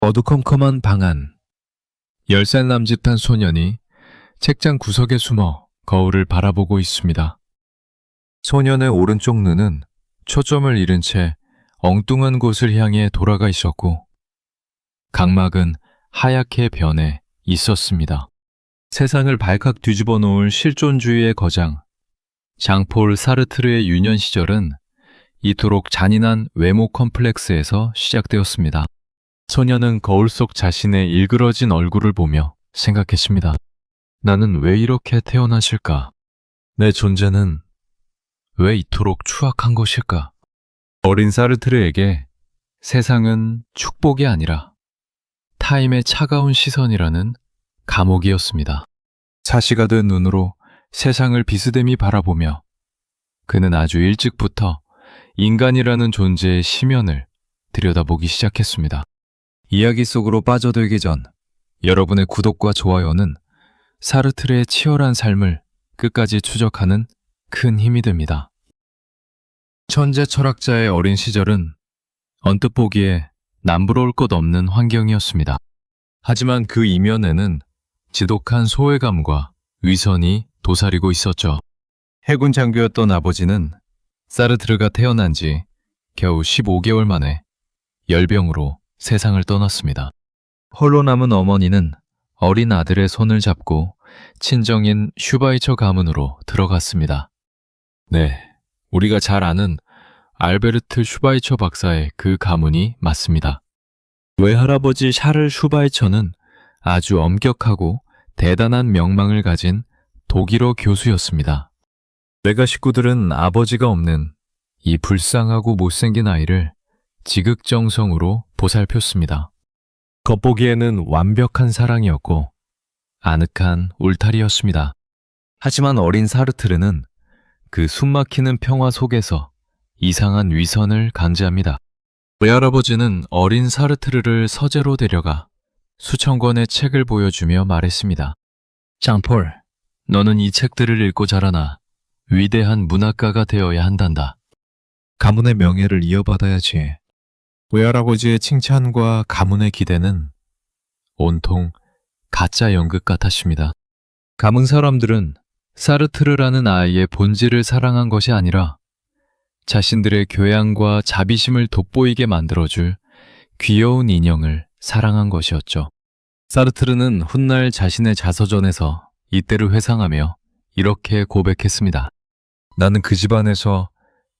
어두컴컴한 방 안. 10살 남짓한 소년이 책장 구석에 숨어 거울을 바라보고 있습니다. 소년의 오른쪽 눈은 초점을 잃은 채 엉뚱한 곳을 향해 돌아가 있었고, 각막은 하얗게 변해 있었습니다. 세상을 발칵 뒤집어 놓을 실존주의의 거장, 장폴 사르트르의 유년 시절은 이토록 잔인한 외모 컴플렉스에서 시작되었습니다. 소년은 거울 속 자신의 일그러진 얼굴을 보며 생각했습니다. 나는 왜 이렇게 태어났을까? 내 존재는 왜 이토록 추악한 것일까? 어린 사르트르에게 세상은 축복이 아니라 타임의 차가운 시선이라는 감옥이었습니다. 사시가 된 눈으로 세상을 비스듬히 바라보며 그는 아주 일찍부터 인간이라는 존재의 심연을 들여다보기 시작했습니다. 이야기 속으로 빠져들기 전 여러분의 구독과 좋아요는 사르트르의 치열한 삶을 끝까지 추적하는 큰 힘이 됩니다. 천재 철학자의 어린 시절은 언뜻 보기에 남부러울 것 없는 환경이었습니다. 하지만 그 이면에는 지독한 소외감과 위선이 도사리고 있었죠. 해군 장교였던 아버지는 사르트르가 태어난 지 겨우 15개월 만에 열병으로 세상을 떠났습니다. 홀로 남은 어머니는 어린 아들의 손을 잡고 친정인 슈바이처 가문으로 들어갔습니다. 네, 우리가 잘 아는 알베르트 슈바이처 박사의 그 가문이 맞습니다. 외할아버지 샤를 슈바이처는 아주 엄격하고 대단한 명망을 가진 독일어 교수였습니다. 외가 식구들은 아버지가 없는 이 불쌍하고 못생긴 아이를 지극정성으로 보살폈습니다. 겉보기에는 완벽한 사랑이었고 아늑한 울타리였습니다. 하지만 어린 사르트르는 그 숨막히는 평화 속에서 이상한 위선을 감지합니다. 외할아버지는 어린 사르트르를 서재로 데려가 수천 권의 책을 보여주며 말했습니다. 장폴, 너는 이 책들을 읽고 자라나 위대한 문학가가 되어야 한단다. 가문의 명예를 이어받아야지. 외할아버지의 칭찬과 가문의 기대는 온통 가짜 연극 같았습니다. 가문 사람들은 사르트르라는 아이의 본질을 사랑한 것이 아니라 자신들의 교양과 자비심을 돋보이게 만들어줄 귀여운 인형을 사랑한 것이었죠. 사르트르는 훗날 자신의 자서전에서 이때를 회상하며 이렇게 고백했습니다. 나는 그 집안에서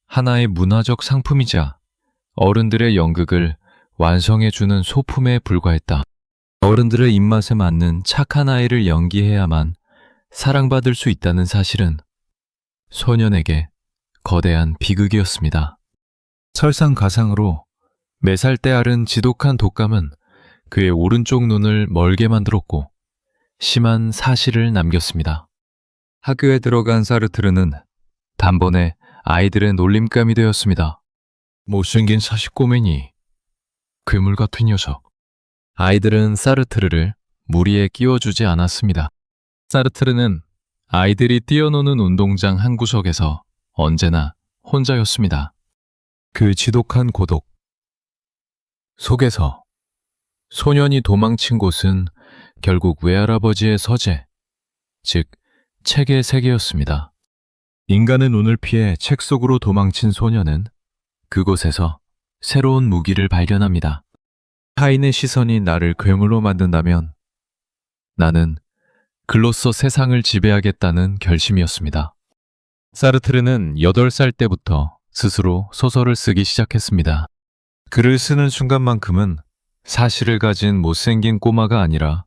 하나의 문화적 상품이자 어른들의 연극을 완성해주는 소품에 불과했다. 어른들의 입맛에 맞는 착한 아이를 연기해야만 사랑받을 수 있다는 사실은 소년에게 거대한 비극이었습니다. 설상가상으로 4살 때 앓은 지독한 독감은 그의 오른쪽 눈을 멀게 만들었고 심한 사실을 남겼습니다. 학교에 들어간 사르트르는 단번에 아이들의 놀림감이 되었습니다. 못생긴 사십꼬맹이, 괴물 같은 녀석. 아이들은 사르트르를 무리에 끼워주지 않았습니다. 사르트르는 아이들이 뛰어노는 운동장 한 구석에서 언제나 혼자였습니다. 그 지독한 고독 속에서 소년이 도망친 곳은 결국 외할아버지의 서재, 즉 책의 세계였습니다. 인간의 눈을 피해 책 속으로 도망친 소년은 그곳에서 새로운 무기를 발견합니다. 타인의 시선이 나를 괴물로 만든다면 나는 글로써 세상을 지배하겠다는 결심이었습니다. 사르트르는 8살 때부터 스스로 소설을 쓰기 시작했습니다. 글을 쓰는 순간만큼은 사실을 가진 못생긴 꼬마가 아니라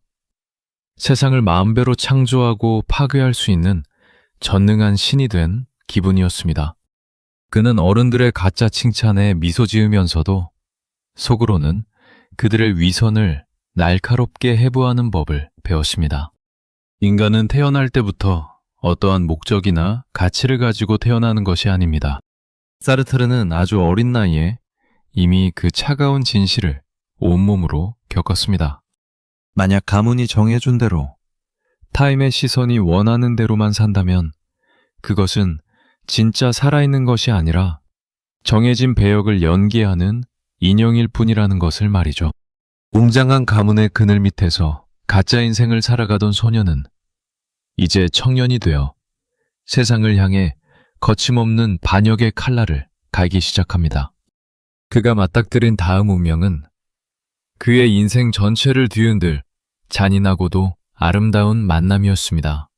세상을 마음대로 창조하고 파괴할 수 있는 전능한 신이 된 기분이었습니다. 그는 어른들의 가짜 칭찬에 미소 지으면서도 속으로는 그들의 위선을 날카롭게 해부하는 법을 배웠습니다. 인간은 태어날 때부터 어떠한 목적이나 가치를 가지고 태어나는 것이 아닙니다. 사르트르는 아주 어린 나이에 이미 그 차가운 진실을 온몸으로 겪었습니다. 만약 가문이 정해준 대로 타임의 시선이 원하는 대로만 산다면 그것은 진짜 살아있는 것이 아니라 정해진 배역을 연기하는 인형일 뿐이라는 것을 말이죠. 웅장한 가문의 그늘 밑에서 가짜 인생을 살아가던 소녀는 이제 청년이 되어 세상을 향해 거침없는 반역의 칼날을 갈기 시작합니다. 그가 맞닥뜨린 다음 운명은 그의 인생 전체를 뒤흔들 잔인하고도 아름다운 만남이었습니다.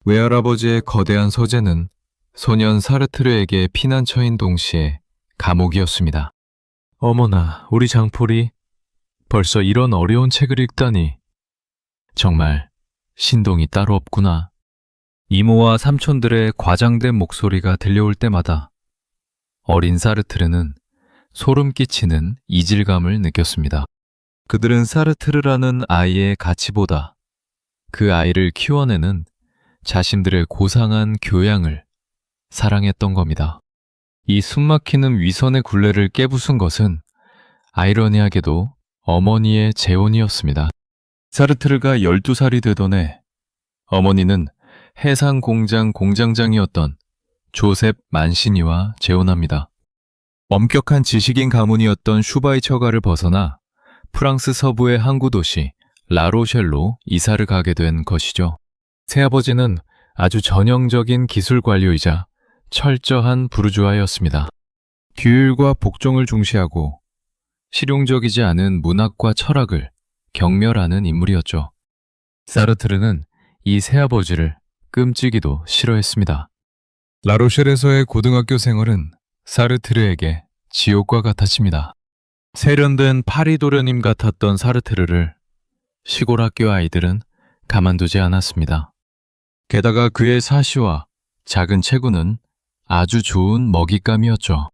외할아버지의 거대한 서재는 소년 사르트르에게 피난처인 동시에 감옥이었습니다. 어머나, 우리 장폴이 벌써 이런 어려운 책을 읽다니. 정말 신동이 따로 없구나. 이모와 삼촌들의 과장된 목소리가 들려올 때마다 어린 사르트르는 소름 끼치는 이질감을 느꼈습니다. 그들은 사르트르라는 아이의 가치보다 그 아이를 키워내는 자신들의 고상한 교양을 사랑했던 겁니다. 이 숨막히는 위선의 굴레를 깨부순 것은 아이러니하게도 어머니의 재혼이었습니다. 사르트르가 12살이 되던 해 어머니는 해상 공장 공장장이었던 조셉 만시니와 재혼합니다. 엄격한 지식인 가문이었던 슈바이처가를 벗어나 프랑스 서부의 항구 도시 라로셸로 이사를 가게 된 것이죠. 새아버지는 아주 전형적인 기술 관료이자 철저한 부르주아였습니다. 규율과 복종을 중시하고 실용적이지 않은 문학과 철학을 경멸하는 인물이었죠. 사르트르는 이 새아버지를 끔찍이도 싫어했습니다. 라로셸에서의 고등학교 생활은 사르트르에게 지옥과 같았습니다. 세련된 파리도련님 같았던 사르트르를 시골 학교 아이들은 가만두지 않았습니다. 게다가 그의 사시와 작은 체구는 아주 좋은 먹잇감이었죠.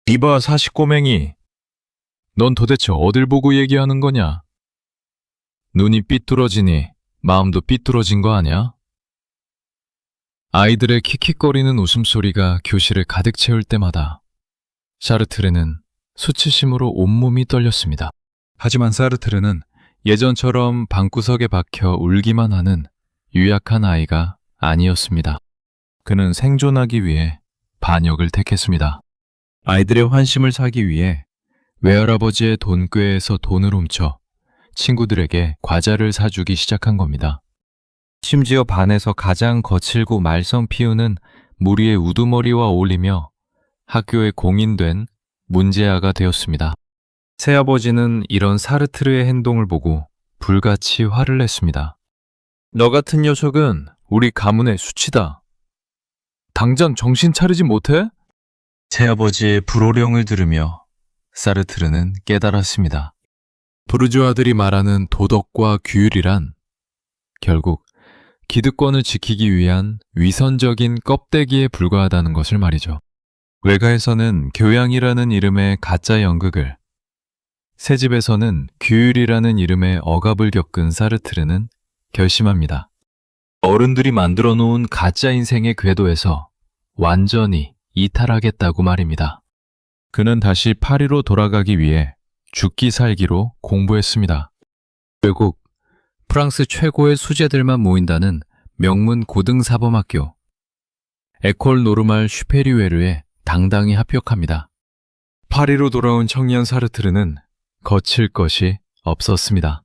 이봐, 사시꼬맹이. 넌 도대체 어딜 보고 얘기하는 거냐? 눈이 삐뚤어지니 마음도 삐뚤어진 거 아냐? 아이들의 킥킥거리는 웃음소리가 교실을 가득 채울 때마다 사르트르는 수치심으로 온몸이 떨렸습니다. 하지만 사르트르는 예전처럼 방구석에 박혀 울기만 하는 유약한 아이가 아니었습니다. 그는 생존하기 위해 반역을 택했습니다. 아이들의 환심을 사기 위해 외할아버지의 돈꾀에서 돈을 훔쳐 친구들에게 과자를 사주기 시작한 겁니다. 심지어 반에서 가장 거칠고 말썽 피우는 무리의 우두머리와 어울리며 학교에 공인된 문제아가 되었습니다. 새아버지는 이런 사르트르의 행동을 보고 불같이 화를 냈습니다. 너 같은 녀석은 우리 가문의 수치다. 당장 정신 차리지 못해? 새아버지의 불호령을 들으며 사르트르는 깨달았습니다. 부르주아들이 말하는 도덕과 규율이란 결국 기득권을 지키기 위한 위선적인 껍데기에 불과하다는 것을 말이죠. 외가에서는 교양이라는 이름의 가짜 연극을, 새집에서는 규율이라는 이름의 억압을 겪은 사르트르는 결심합니다. 어른들이 만들어 놓은 가짜 인생의 궤도에서 완전히 이탈하겠다고 말입니다. 그는 다시 파리로 돌아가기 위해 죽기 살기로 공부했습니다. 결국 프랑스 최고의 수재들만 모인다는 명문 고등사범학교 에콜 노르말 슈페리웨르에 당당히 합격합니다. 파리로 돌아온 청년 사르트르는 거칠 것이 없었습니다.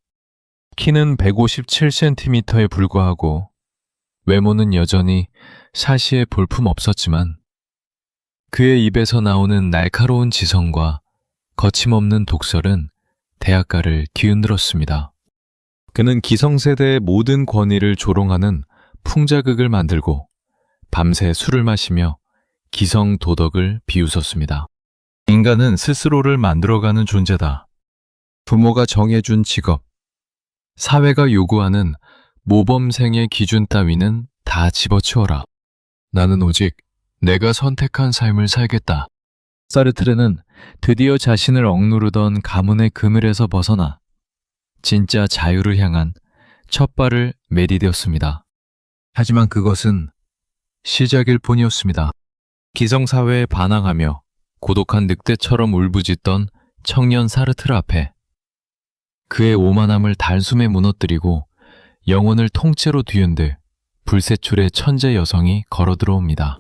키는 157cm에 불과하고 외모는 여전히 사시에 볼품 없었지만 그의 입에서 나오는 날카로운 지성과 거침없는 독설은 대학가를 뒤흔들었습니다. 그는 기성세대의 모든 권위를 조롱하는 풍자극을 만들고 밤새 술을 마시며 기성 도덕을 비웃었습니다. 인간은 스스로를 만들어가는 존재다. 부모가 정해준 직업, 사회가 요구하는 모범생의 기준 따위는 다 집어치워라. 나는 오직 내가 선택한 삶을 살겠다. 사르트르는 드디어 자신을 억누르던 가문의 그물에서 벗어나 진짜 자유를 향한 첫 발을 내디뎠습니다. 하지만 그것은 시작일 뿐이었습니다. 기성사회에 반항하며 고독한 늑대처럼 울부짖던 청년 사르트르 앞에 그의 오만함을 단숨에 무너뜨리고 영혼을 통째로 뒤흔들 불세출의 천재 여성이 걸어들어옵니다.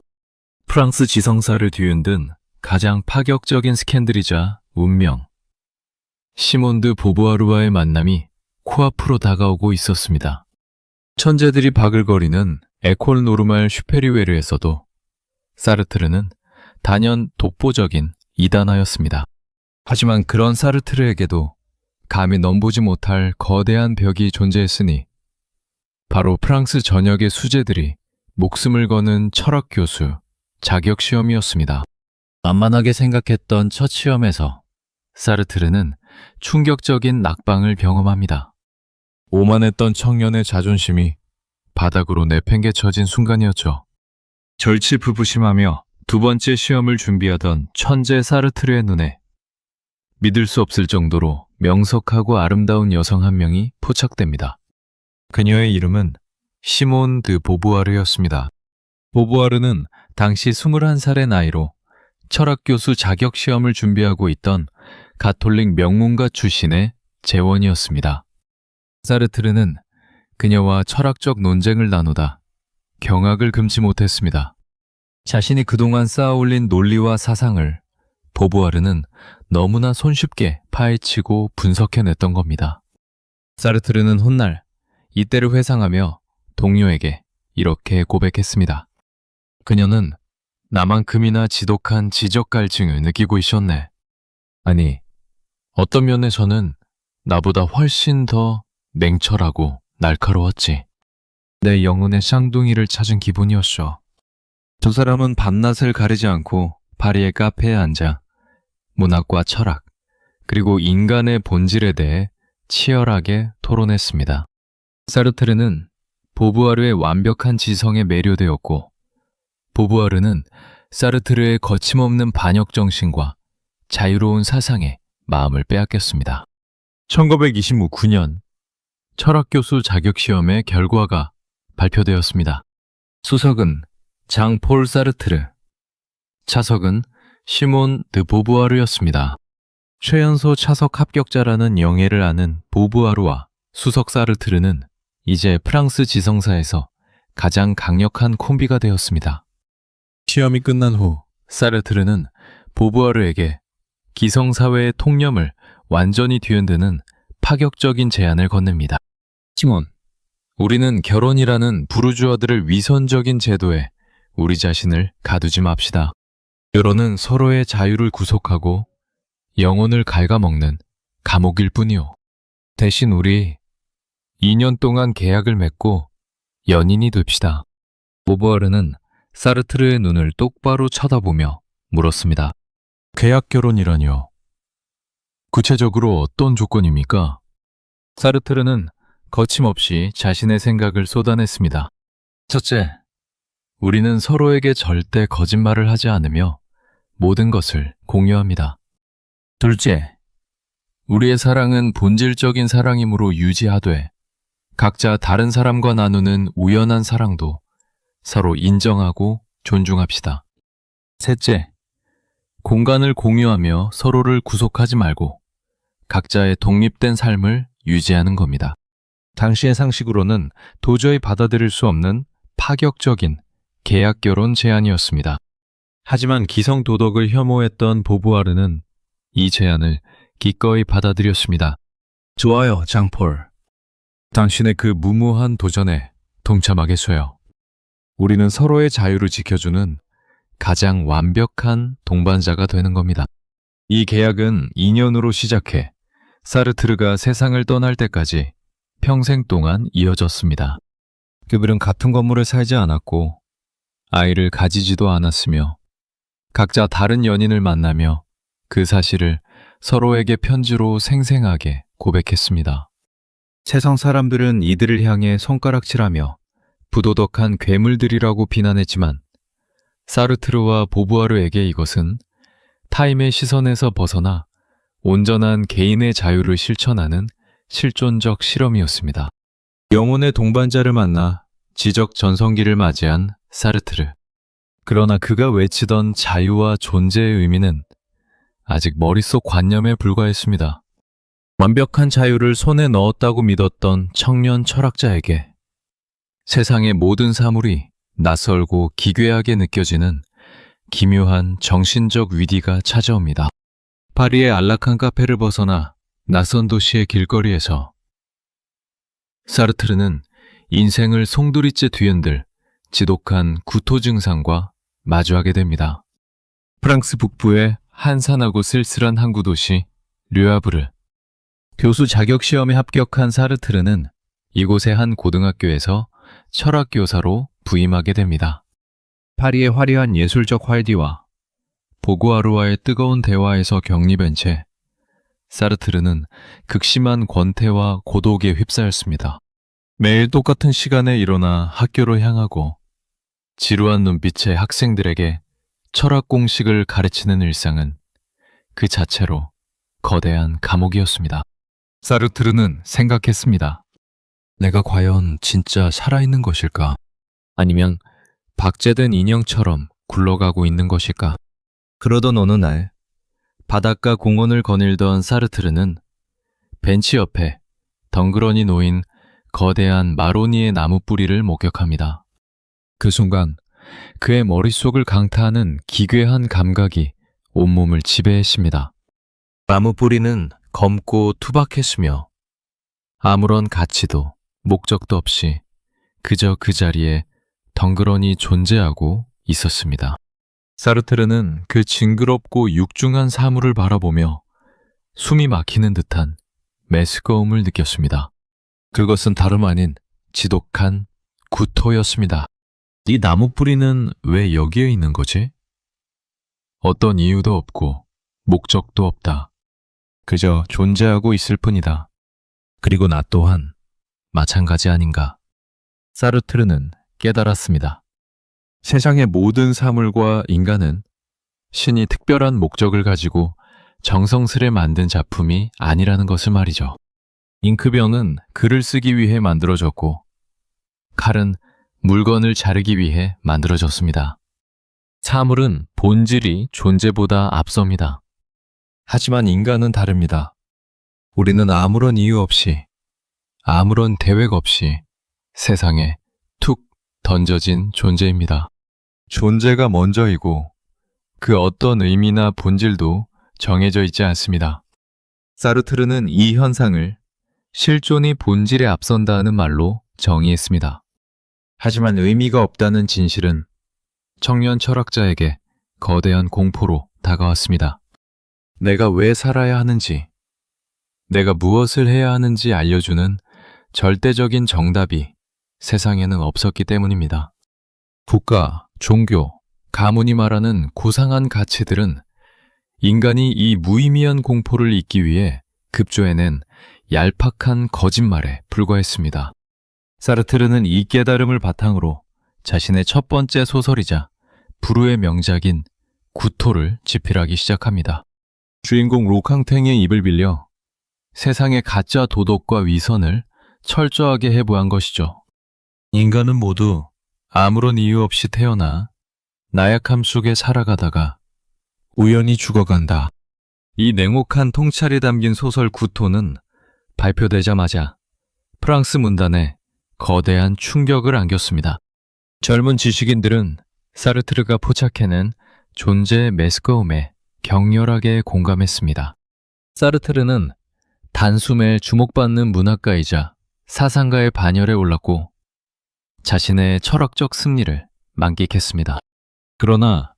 프랑스 지성사를 뒤흔든 가장 파격적인 스캔들이자 운명, 시몬 드 보부아르와의 만남이 코앞으로 다가오고 있었습니다. 천재들이 바글거리는 에콜 노르말 슈페리웨르에서도 사르트르는 단연 독보적인 이단아였습니다. 하지만 그런 사르트르에게도 감히 넘보지 못할 거대한 벽이 존재했으니 바로 프랑스 전역의 수재들이 목숨을 거는 철학 교수 자격 시험이었습니다. 만만하게 생각했던 첫 시험에서 사르트르는 충격적인 낙방을 경험합니다. 오만했던 청년의 자존심이 바닥으로 내팽개쳐진 순간이었죠. 절치부부심하며 두 번째 시험을 준비하던 천재 사르트르의 눈에 믿을 수 없을 정도로 명석하고 아름다운 여성 한 명이 포착됩니다. 그녀의 이름은 시몬 드 보부아르였습니다. 보부아르는 당시 21살의 나이로 철학교수 자격시험을 준비하고 있던 가톨릭 명문가 출신의 재원이었습니다. 사르트르는 그녀와 철학적 논쟁을 나누다 경악을 금치 못했습니다. 자신이 그동안 쌓아올린 논리와 사상을 보부아르는 너무나 손쉽게 파헤치고 분석해냈던 겁니다. 사르트르는 훗날 이때를 회상하며 동료에게 이렇게 고백했습니다. 그녀는 나만큼이나 지독한 지적 갈증을 느끼고 있었네. 아니, 어떤 면에서는 나보다 훨씬 더 냉철하고 날카로웠지. 내 영혼의 쌍둥이를 찾은 기분이었어. 두 사람은 밤낮을 가리지 않고 파리의 카페에 앉아 문학과 철학, 그리고 인간의 본질에 대해 치열하게 토론했습니다. 사르트르는 보부아르의 완벽한 지성에 매료되었고, 보부아르는 사르트르의 거침없는 반역 정신과 자유로운 사상에 마음을 빼앗겼습니다. 1929년 철학교수 자격시험의 결과가 발표되었습니다. 수석은 장폴 사르트르, 차석은 시몬 드 보부아르였습니다. 최연소 차석 합격자라는 영예를 아는 보부아르와 수석 사르트르는 이제 프랑스 지성사에서 가장 강력한 콤비가 되었습니다. 시험이 끝난 후 사르트르는 보부아르에게 기성사회의 통념을 완전히 뒤흔드는 파격적인 제안을 건넵니다. 시몬, 우리는 결혼이라는 부르주아들을 위선적인 제도에 우리 자신을 가두지 맙시다. 결혼은 서로의 자유를 구속하고 영혼을 갉아먹는 감옥일 뿐이오. 대신 우리 2년 동안 계약을 맺고 연인이 됩시다. 보부아르는 사르트르의 눈을 똑바로 쳐다보며 물었습니다. 계약 결혼이라뇨? 구체적으로 어떤 조건입니까? 사르트르는 거침없이 자신의 생각을 쏟아냈습니다. 첫째, 우리는 서로에게 절대 거짓말을 하지 않으며 모든 것을 공유합니다. 둘째, 우리의 사랑은 본질적인 사랑이므로 유지하되 각자 다른 사람과 나누는 우연한 사랑도 서로 인정하고 존중합시다. 셋째, 공간을 공유하며 서로를 구속하지 말고 각자의 독립된 삶을 유지하는 겁니다. 당시의 상식으로는 도저히 받아들일 수 없는 파격적인 계약 결혼 제안이었습니다. 하지만 기성 도덕을 혐오했던 보부아르는 이 제안을 기꺼이 받아들였습니다. 좋아요, 장폴. 당신의 그 무모한 도전에 동참하겠어요. 우리는 서로의 자유를 지켜주는 가장 완벽한 동반자가 되는 겁니다. 이 계약은 2년으로 시작해 사르트르가 세상을 떠날 때까지 평생 동안 이어졌습니다. 그들은 같은 건물에 살지 않았고 아이를 가지지도 않았으며 각자 다른 연인을 만나며 그 사실을 서로에게 편지로 생생하게 고백했습니다. 세상 사람들은 이들을 향해 손가락질하며 부도덕한 괴물들이라고 비난했지만 사르트르와 보부아르에게 이것은 타인의 시선에서 벗어나 온전한 개인의 자유를 실천하는 실존적 실험이었습니다. 영혼의 동반자를 만나 지적 전성기를 맞이한 사르트르. 그러나 그가 외치던 자유와 존재의 의미는 아직 머릿속 관념에 불과했습니다. 완벽한 자유를 손에 넣었다고 믿었던 청년 철학자에게 세상의 모든 사물이 낯설고 기괴하게 느껴지는 기묘한 정신적 위기가 찾아옵니다. 파리의 안락한 카페를 벗어나 낯선 도시의 길거리에서 사르트르는 인생을 송두리째 뒤흔들 지독한 구토 증상과 마주하게 됩니다. 프랑스 북부의 한산하고 쓸쓸한 항구 도시 르아브르. 교수 자격 시험에 합격한 사르트르는 이곳의 한 고등학교에서 철학 교사로 부임하게 됩니다. 파리의 화려한 예술적 활기와 보고아르와의 뜨거운 대화에서 격리된 채 사르트르는 극심한 권태와 고독에 휩싸였습니다. 매일 똑같은 시간에 일어나 학교로 향하고 지루한 눈빛의 학생들에게 철학 공식을 가르치는 일상은 그 자체로 거대한 감옥이었습니다. 사르트르는 생각했습니다. 내가 과연 진짜 살아있는 것일까? 아니면 박제된 인형처럼 굴러가고 있는 것일까? 그러던 어느 날 바닷가 공원을 거닐던 사르트르는 벤치 옆에 덩그러니 놓인 거대한 마로니의 나무 뿌리를 목격합니다. 그 순간 그의 머릿속을 강타하는 기괴한 감각이 온몸을 지배했습니다. 나무 뿌리는 검고 투박했으며 아무런 가치도 목적도 없이 그저 그 자리에 덩그러니 존재하고 있었습니다. 사르트르는 그 징그럽고 육중한 사물을 바라보며 숨이 막히는 듯한 메스꺼움을 느꼈습니다. 그것은 다름 아닌 지독한 구토였습니다. 이 나무 뿌리는 왜 여기에 있는 거지? 어떤 이유도 없고 목적도 없다. 그저 존재하고 있을 뿐이다. 그리고 나 또한 마찬가지 아닌가. 사르트르는 깨달았습니다. 세상의 모든 사물과 인간은 신이 특별한 목적을 가지고 정성스레 만든 작품이 아니라는 것을 말이죠. 잉크병은 글을 쓰기 위해 만들어졌고 칼은 물건을 자르기 위해 만들어졌습니다. 사물은 본질이 존재보다 앞섭니다. 하지만 인간은 다릅니다. 우리는 아무런 이유 없이, 아무런 계획 없이 세상에 툭 던져진 존재입니다. 존재가 먼저이고 그 어떤 의미나 본질도 정해져 있지 않습니다. 사르트르는 이 현상을 실존이 본질에 앞선다는 말로 정의했습니다. 하지만 의미가 없다는 진실은 청년 철학자에게 거대한 공포로 다가왔습니다. 내가 왜 살아야 하는지, 내가 무엇을 해야 하는지 알려주는 절대적인 정답이 세상에는 없었기 때문입니다. 국가, 종교, 가문이 말하는 고상한 가치들은 인간이 이 무의미한 공포를 잊기 위해 급조해낸 얄팍한 거짓말에 불과했습니다. 사르트르는 이 깨달음을 바탕으로 자신의 첫 번째 소설이자 불후의 명작인 구토를 집필하기 시작합니다. 주인공 로캉탱의 입을 빌려 세상의 가짜 도덕과 위선을 철저하게 해부한 것이죠. 인간은 모두 아무런 이유 없이 태어나 나약함 속에 살아가다가 우연히 죽어간다. 이 냉혹한 통찰이 담긴 소설 구토는 발표되자마자 프랑스 문단에 거대한 충격을 안겼습니다. 젊은 지식인들은 사르트르가 포착해낸 존재의 메스꺼움에 격렬하게 공감했습니다. 사르트르는 단숨에 주목받는 문학가이자 사상가의 반열에 올랐고 자신의 철학적 승리를 만끽했습니다. 그러나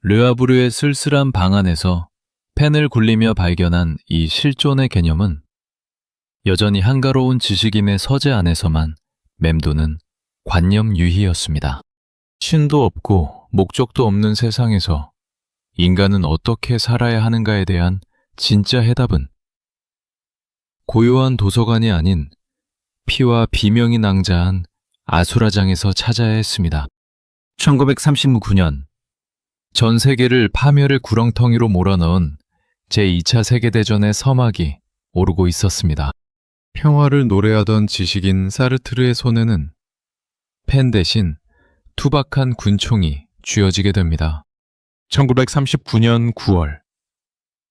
르아브르의 쓸쓸한 방 안에서 펜을 굴리며 발견한 이 실존의 개념은 여전히 한가로운 지식인의 서재 안에서만 맴도는 관념 유희였습니다. 신도 없고 목적도 없는 세상에서 인간은 어떻게 살아야 하는가에 대한 진짜 해답은 고요한 도서관이 아닌 피와 비명이 낭자한 아수라장에서 찾아야 했습니다. 1939년 전 세계를 파멸의 구렁텅이로 몰아넣은 제2차 세계대전의 서막이 오르고 있었습니다. 평화를 노래하던 지식인 사르트르의 손에는 펜 대신 투박한 군총이 쥐어지게 됩니다. 1939년 9월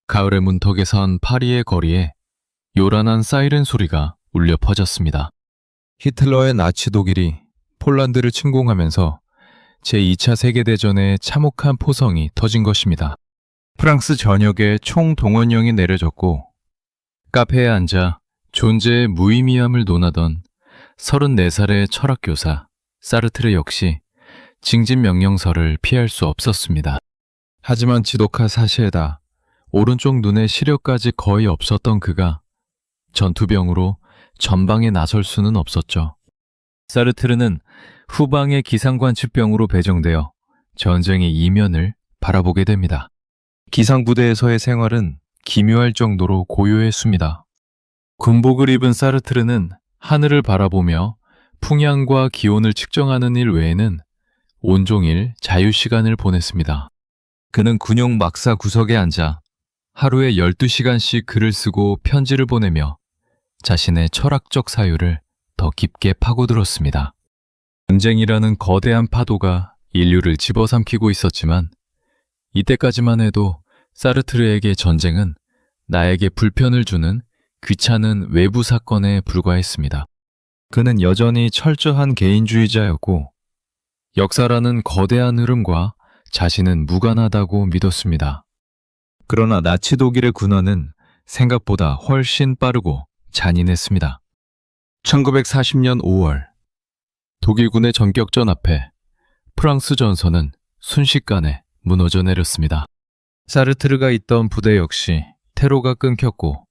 가을의 문턱에 선 파리의 거리에 요란한 사이렌 소리가 울려 퍼졌습니다. 히틀러의 나치 독일이 폴란드를 침공하면서 제2차 세계대전의 참혹한 포성이 터진 것입니다. 프랑스 전역에 총동원령이 내려졌고 카페에 앉아 존재의 무의미함을 논하던 34살의 철학교사 사르트르 역시 징집명령서를 피할 수 없었습니다. 하지만 지독한 사실이다. 오른쪽 눈에 시력까지 거의 없었던 그가 전투병으로 전방에 나설 수는 없었죠. 사르트르는 후방의 기상관측병으로 배정되어 전쟁의 이면을 바라보게 됩니다. 기상부대에서의 생활은 기묘할 정도로 고요했습니다. 군복을 입은 사르트르는 하늘을 바라보며 풍향과 기온을 측정하는 일 외에는 온종일 자유시간을 보냈습니다. 그는 군용 막사 구석에 앉아 하루에 12시간씩 글을 쓰고 편지를 보내며 자신의 철학적 사유를 더 깊게 파고들었습니다. 전쟁이라는 거대한 파도가 인류를 집어삼키고 있었지만 이때까지만 해도 사르트르에게 전쟁은 나에게 불편을 주는 귀찮은 외부 사건에 불과했습니다. 그는 여전히 철저한 개인주의자였고 역사라는 거대한 흐름과 자신은 무관하다고 믿었습니다. 그러나 나치 독일의 군화는 생각보다 훨씬 빠르고 잔인했습니다. 1940년 5월 독일군의 전격전 앞에 프랑스 전선은 순식간에 무너져 내렸습니다. 사르트르가 있던 부대 역시 테러가 끊겼고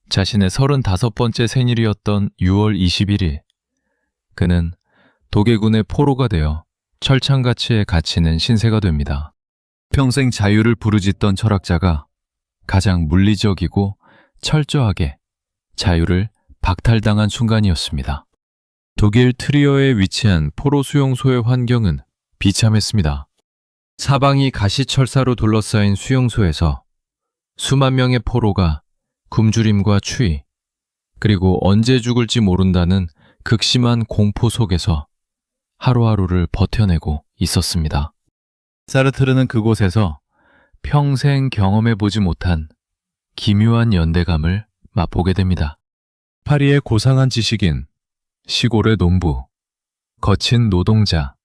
자신의 35번째 생일이었던 6월 21일 그는 독일군의 포로가 되어 철창가치에 갇히는 신세가 됩니다. 평생 자유를 부르짖던 철학자가 가장 물리적이고 철저하게 자유를 박탈당한 순간이었습니다. 독일 트리어에 위치한 포로 수용소의 환경은 비참했습니다. 사방이 가시철사로 둘러싸인 수용소에서 수만 명의 포로가 굶주림과 추위, 그리고 언제 죽을지 모른다는 극심한 공포 속에서 하루하루를 버텨내고 있었습니다. 사르트르는 그곳에서 평생 경험해보지 못한 기묘한 연대감을 맛보게 됩니다. 파리의 고상한 지식인, 시골의 농부, 거친 노동자,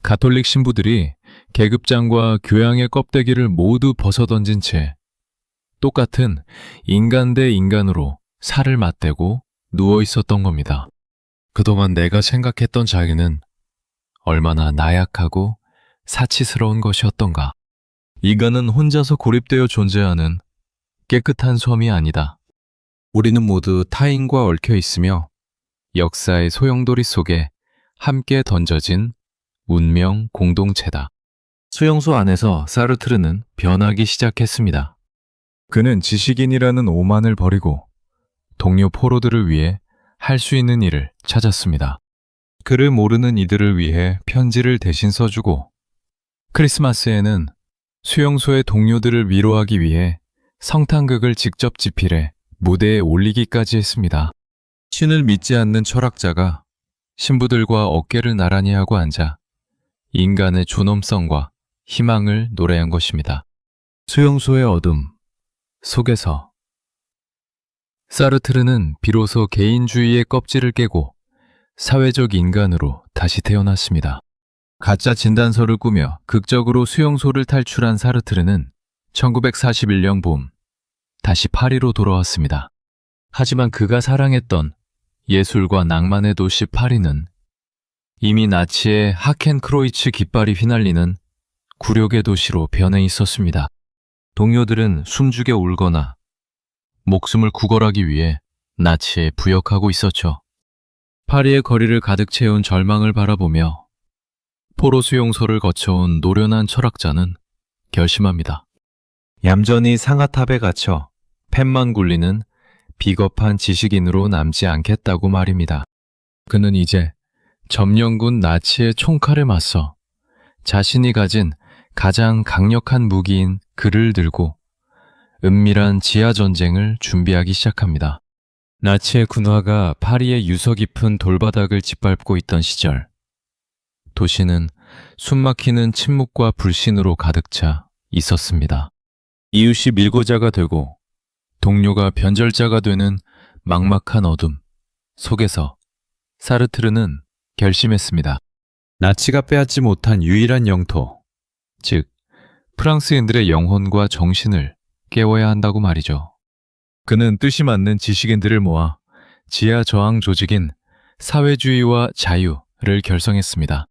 가톨릭 신부들이 계급장과 교양의 껍데기를 모두 벗어던진 채 똑같은 인간 대 인간으로 살을 맞대고 누워 있었던 겁니다. 그동안 내가 생각했던 자기는 얼마나 나약하고 사치스러운 것이었던가. 인간은 혼자서 고립되어 존재하는 깨끗한 섬이 아니다. 우리는 모두 타인과 얽혀 있으며 역사의 소용돌이 속에 함께 던져진 운명 공동체다. 수용소 안에서 사르트르는 변하기 시작했습니다. 그는 지식인이라는 오만을 버리고 동료 포로들을 위해 할 수 있는 일을 찾았습니다. 그를 모르는 이들을 위해 편지를 대신 써주고 크리스마스에는 수용소의 동료들을 위로하기 위해 성탄극을 직접 집필해 무대에 올리기까지 했습니다. 신을 믿지 않는 철학자가 신부들과 어깨를 나란히 하고 앉아 인간의 존엄성과 희망을 노래한 것입니다. 수용소의 어둠 속에서 사르트르는 비로소 개인주의의 껍질을 깨고 사회적 인간으로 다시 태어났습니다. 가짜 진단서를 꾸며 극적으로 수용소를 탈출한 사르트르는 1941년 봄 다시 파리로 돌아왔습니다. 하지만 그가 사랑했던 예술과 낭만의 도시 파리는 이미 나치의 하켄크로이츠 깃발이 휘날리는 굴욕의 도시로 변해 있었습니다. 동료들은 숨죽여 울거나 목숨을 구걸하기 위해 나치에 부역하고 있었죠. 파리의 거리를 가득 채운 절망을 바라보며 포로 수용소를 거쳐온 노련한 철학자는 결심합니다. 얌전히 상아탑에 갇혀 펜만 굴리는 비겁한 지식인으로 남지 않겠다고 말입니다. 그는 이제 점령군 나치의 총칼에 맞서 자신이 가진 가장 강력한 무기인 글을 들고 은밀한 지하전쟁을 준비하기 시작합니다. 나치의 군화가 파리의 유서 깊은 돌바닥을 짓밟고 있던 시절, 도시는 숨막히는 침묵과 불신으로 가득 차 있었습니다. 이웃이 밀고자가 되고 동료가 변절자가 되는 막막한 어둠 속에서 사르트르는 결심했습니다. 나치가 빼앗지 못한 유일한 영토, 즉 프랑스인들의 영혼과 정신을 깨워야 한다고 말이죠. 그는 뜻이 맞는 지식인들을 모아 지하 저항 조직인 사회주의와 자유를 결성했습니다.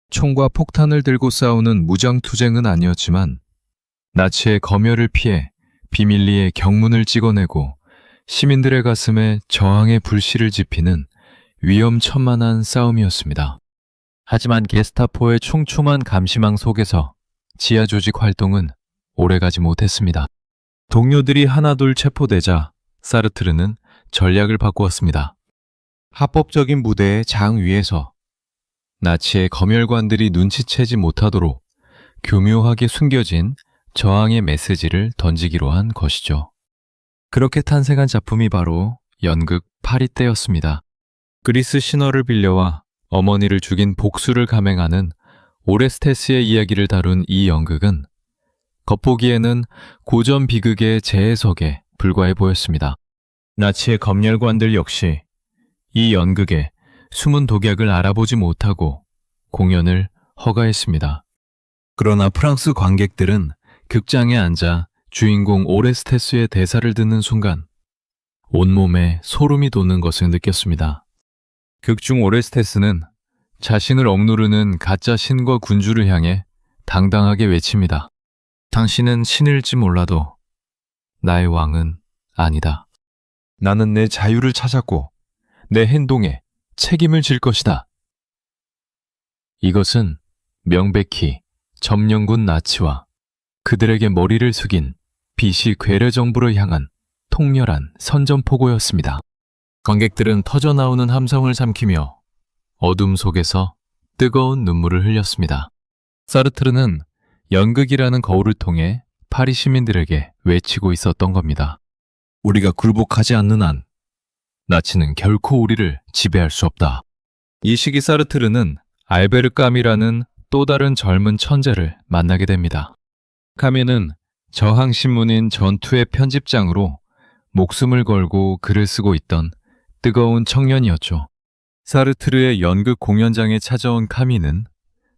총과 폭탄을 들고 싸우는 무장투쟁은 아니었지만 나치의 검열을 피해 비밀리에 경문을 찍어내고 시민들의 가슴에 저항의 불씨를 지피는 위험천만한 싸움이었습니다. 하지만 게스타포의 촘촘한 감시망 속에서 지하 조직 활동은 오래가지 못했습니다. 동료들이 하나둘 체포되자 사르트르는 전략을 바꾸었습니다. 합법적인 무대의 장 위에서 나치의 검열관들이 눈치채지 못하도록 교묘하게 숨겨진 저항의 메시지를 던지기로 한 것이죠. 그렇게 탄생한 작품이 바로 연극 파리떼였습니다. 그리스 신화를 빌려와 어머니를 죽인 복수를 감행하는 오레스테스의 이야기를 다룬 이 연극은 겉보기에는 고전 비극의 재해석에 불과해 보였습니다. 나치의 검열관들 역시 이 연극의 숨은 독약을 알아보지 못하고 공연을 허가했습니다. 그러나 프랑스 관객들은 극장에 앉아 주인공 오레스테스의 대사를 듣는 순간 온몸에 소름이 돋는 것을 느꼈습니다. 극중 오레스테스는 자신을 억누르는 가짜 신과 군주를 향해 당당하게 외칩니다. 당신은 신일지 몰라도 나의 왕은 아니다. 나는 내 자유를 찾았고 내 행동에 책임을 질 것이다. 이것은 명백히 점령군 나치와 그들에게 머리를 숙인 비시 괴뢰 정부를 향한 통렬한 선전포고였습니다. 관객들은 터져나오는 함성을 삼키며 어둠 속에서 뜨거운 눈물을 흘렸습니다. 사르트르는 연극이라는 거울을 통해 파리 시민들에게 외치고 있었던 겁니다. 우리가 굴복하지 않는 한 나치는 결코 우리를 지배할 수 없다. 이 시기 사르트르는 알베르 까미라는 또 다른 젊은 천재를 만나게 됩니다. 까미는 저항신문인 전투의 편집장으로 목숨을 걸고 글을 쓰고 있던 뜨거운 청년이었죠. 사르트르의 연극 공연장에 찾아온 카미는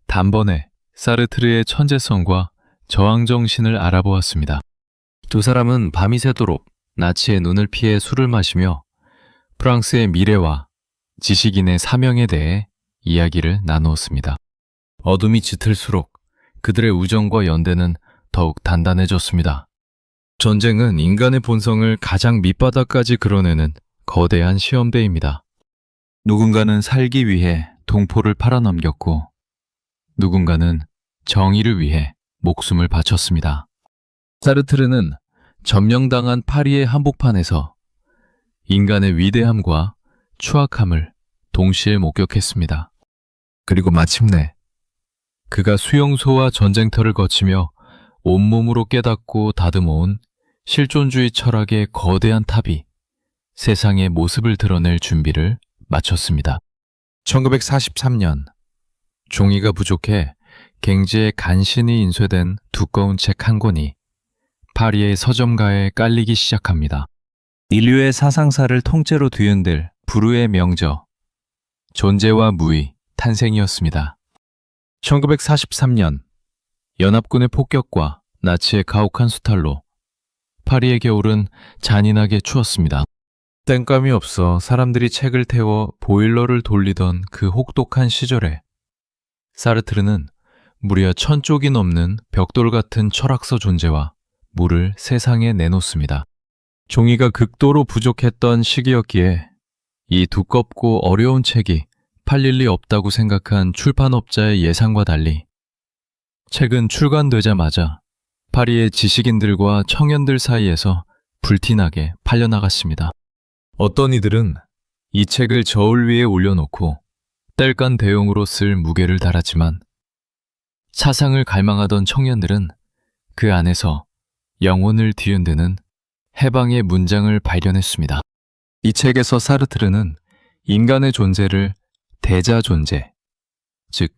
단번에 사르트르의 천재성과 저항정신을 알아보았습니다. 두 사람은 밤이 새도록 나치의 눈을 피해 술을 마시며 프랑스의 미래와 지식인의 사명에 대해 이야기를 나누었습니다. 어둠이 짙을수록 그들의 우정과 연대는 더욱 단단해졌습니다. 전쟁은 인간의 본성을 가장 밑바닥까지 그려내는 거대한 시험대입니다. 누군가는 살기 위해 동포를 팔아넘겼고 누군가는 정의를 위해 목숨을 바쳤습니다. 사르트르는 점령당한 파리의 한복판에서 인간의 위대함과 추악함을 동시에 목격했습니다. 그리고 마침내 그가 수용소와 전쟁터를 거치며 온몸으로 깨닫고 다듬어온 실존주의 철학의 거대한 탑이 세상의 모습을 드러낼 준비를 마쳤습니다. 1943년 종이가 부족해 갱지에 간신히 인쇄된 두꺼운 책 한 권이 파리의 서점가에 깔리기 시작합니다. 인류의 사상사를 통째로 뒤흔들 불후의 명저, 존재와 무의 탄생이었습니다. 1943년 연합군의 폭격과 나치의 가혹한 수탈로 파리의 겨울은 잔인하게 추웠습니다. 뗀감이 없어 사람들이 책을 태워 보일러를 돌리던 그 혹독한 시절에 사르트르는 무려 1000쪽이 넘는 벽돌 같은 철학서 존재와 물을 세상에 내놓습니다. 종이가 극도로 부족했던 시기였기에 이 두껍고 어려운 책이 팔릴 리 없다고 생각한 출판업자의 예상과 달리 책은 출간되자마자 파리의 지식인들과 청년들 사이에서 불티나게 팔려나갔습니다. 어떤 이들은 이 책을 저울 위에 올려놓고 땔감 대용으로 쓸 무게를 달았지만 사상을 갈망하던 청년들은 그 안에서 영혼을 뒤흔드는 해방의 문장을 발견했습니다. 이 책에서 사르트르는 인간의 존재를 대자 존재, 즉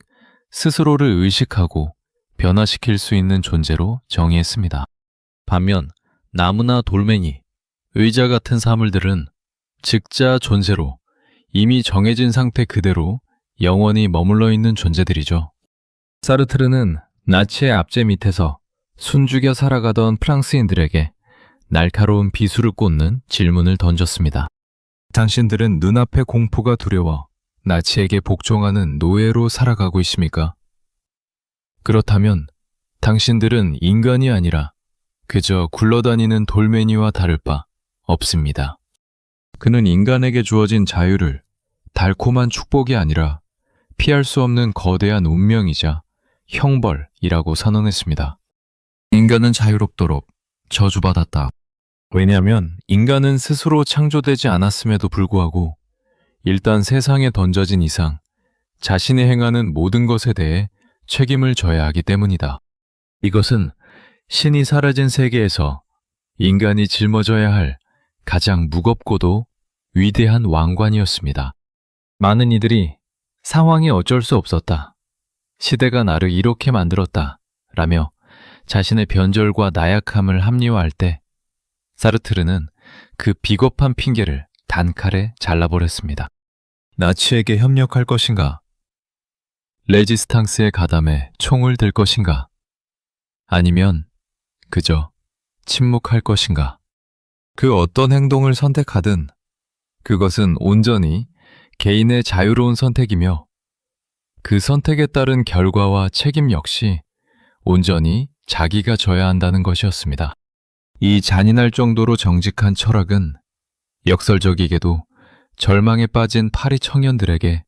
스스로를 의식하고 변화시킬 수 있는 존재로 정의했습니다. 반면 나무나 돌멩이, 의자 같은 사물들은 즉자 존재로 이미 정해진 상태 그대로 영원히 머물러 있는 존재들이죠. 사르트르는 나치의 압제 밑에서 숨죽여 살아가던 프랑스인들에게 날카로운 비수를 꽂는 질문을 던졌습니다. 당신들은 눈앞의 공포가 두려워 나치에게 복종하는 노예로 살아가고 있습니까? 그렇다면 당신들은 인간이 아니라 그저 굴러다니는 돌멩이와 다를 바 없습니다. 그는 인간에게 주어진 자유를 달콤한 축복이 아니라 피할 수 없는 거대한 운명이자 형벌이라고 선언했습니다. 인간은 자유롭도록 저주받았다. 왜냐하면 인간은 스스로 창조되지 않았음에도 불구하고 일단 세상에 던져진 이상 자신이 행하는 모든 것에 대해 책임을 져야 하기 때문이다. 이것은 신이 사라진 세계에서 인간이 짊어져야 할 가장 무겁고도 위대한 왕관이었습니다. 많은 이들이 상황이 어쩔 수 없었다. 시대가 나를 이렇게 만들었다. 라며 자신의 변절과 나약함을 합리화할 때 사르트르는 그 비겁한 핑계를 단칼에 잘라버렸습니다. 나치에게 협력할 것인가? 레지스탕스에 가담해 총을 들 것인가? 아니면 그저 침묵할 것인가? 그 어떤 행동을 선택하든 그것은 온전히 개인의 자유로운 선택이며 그 선택에 따른 결과와 책임 역시 온전히 자기가 져야 한다는 것이었습니다. 이 잔인할 정도로 정직한 철학은 역설적이게도 절망에 빠진 파리 청년들에게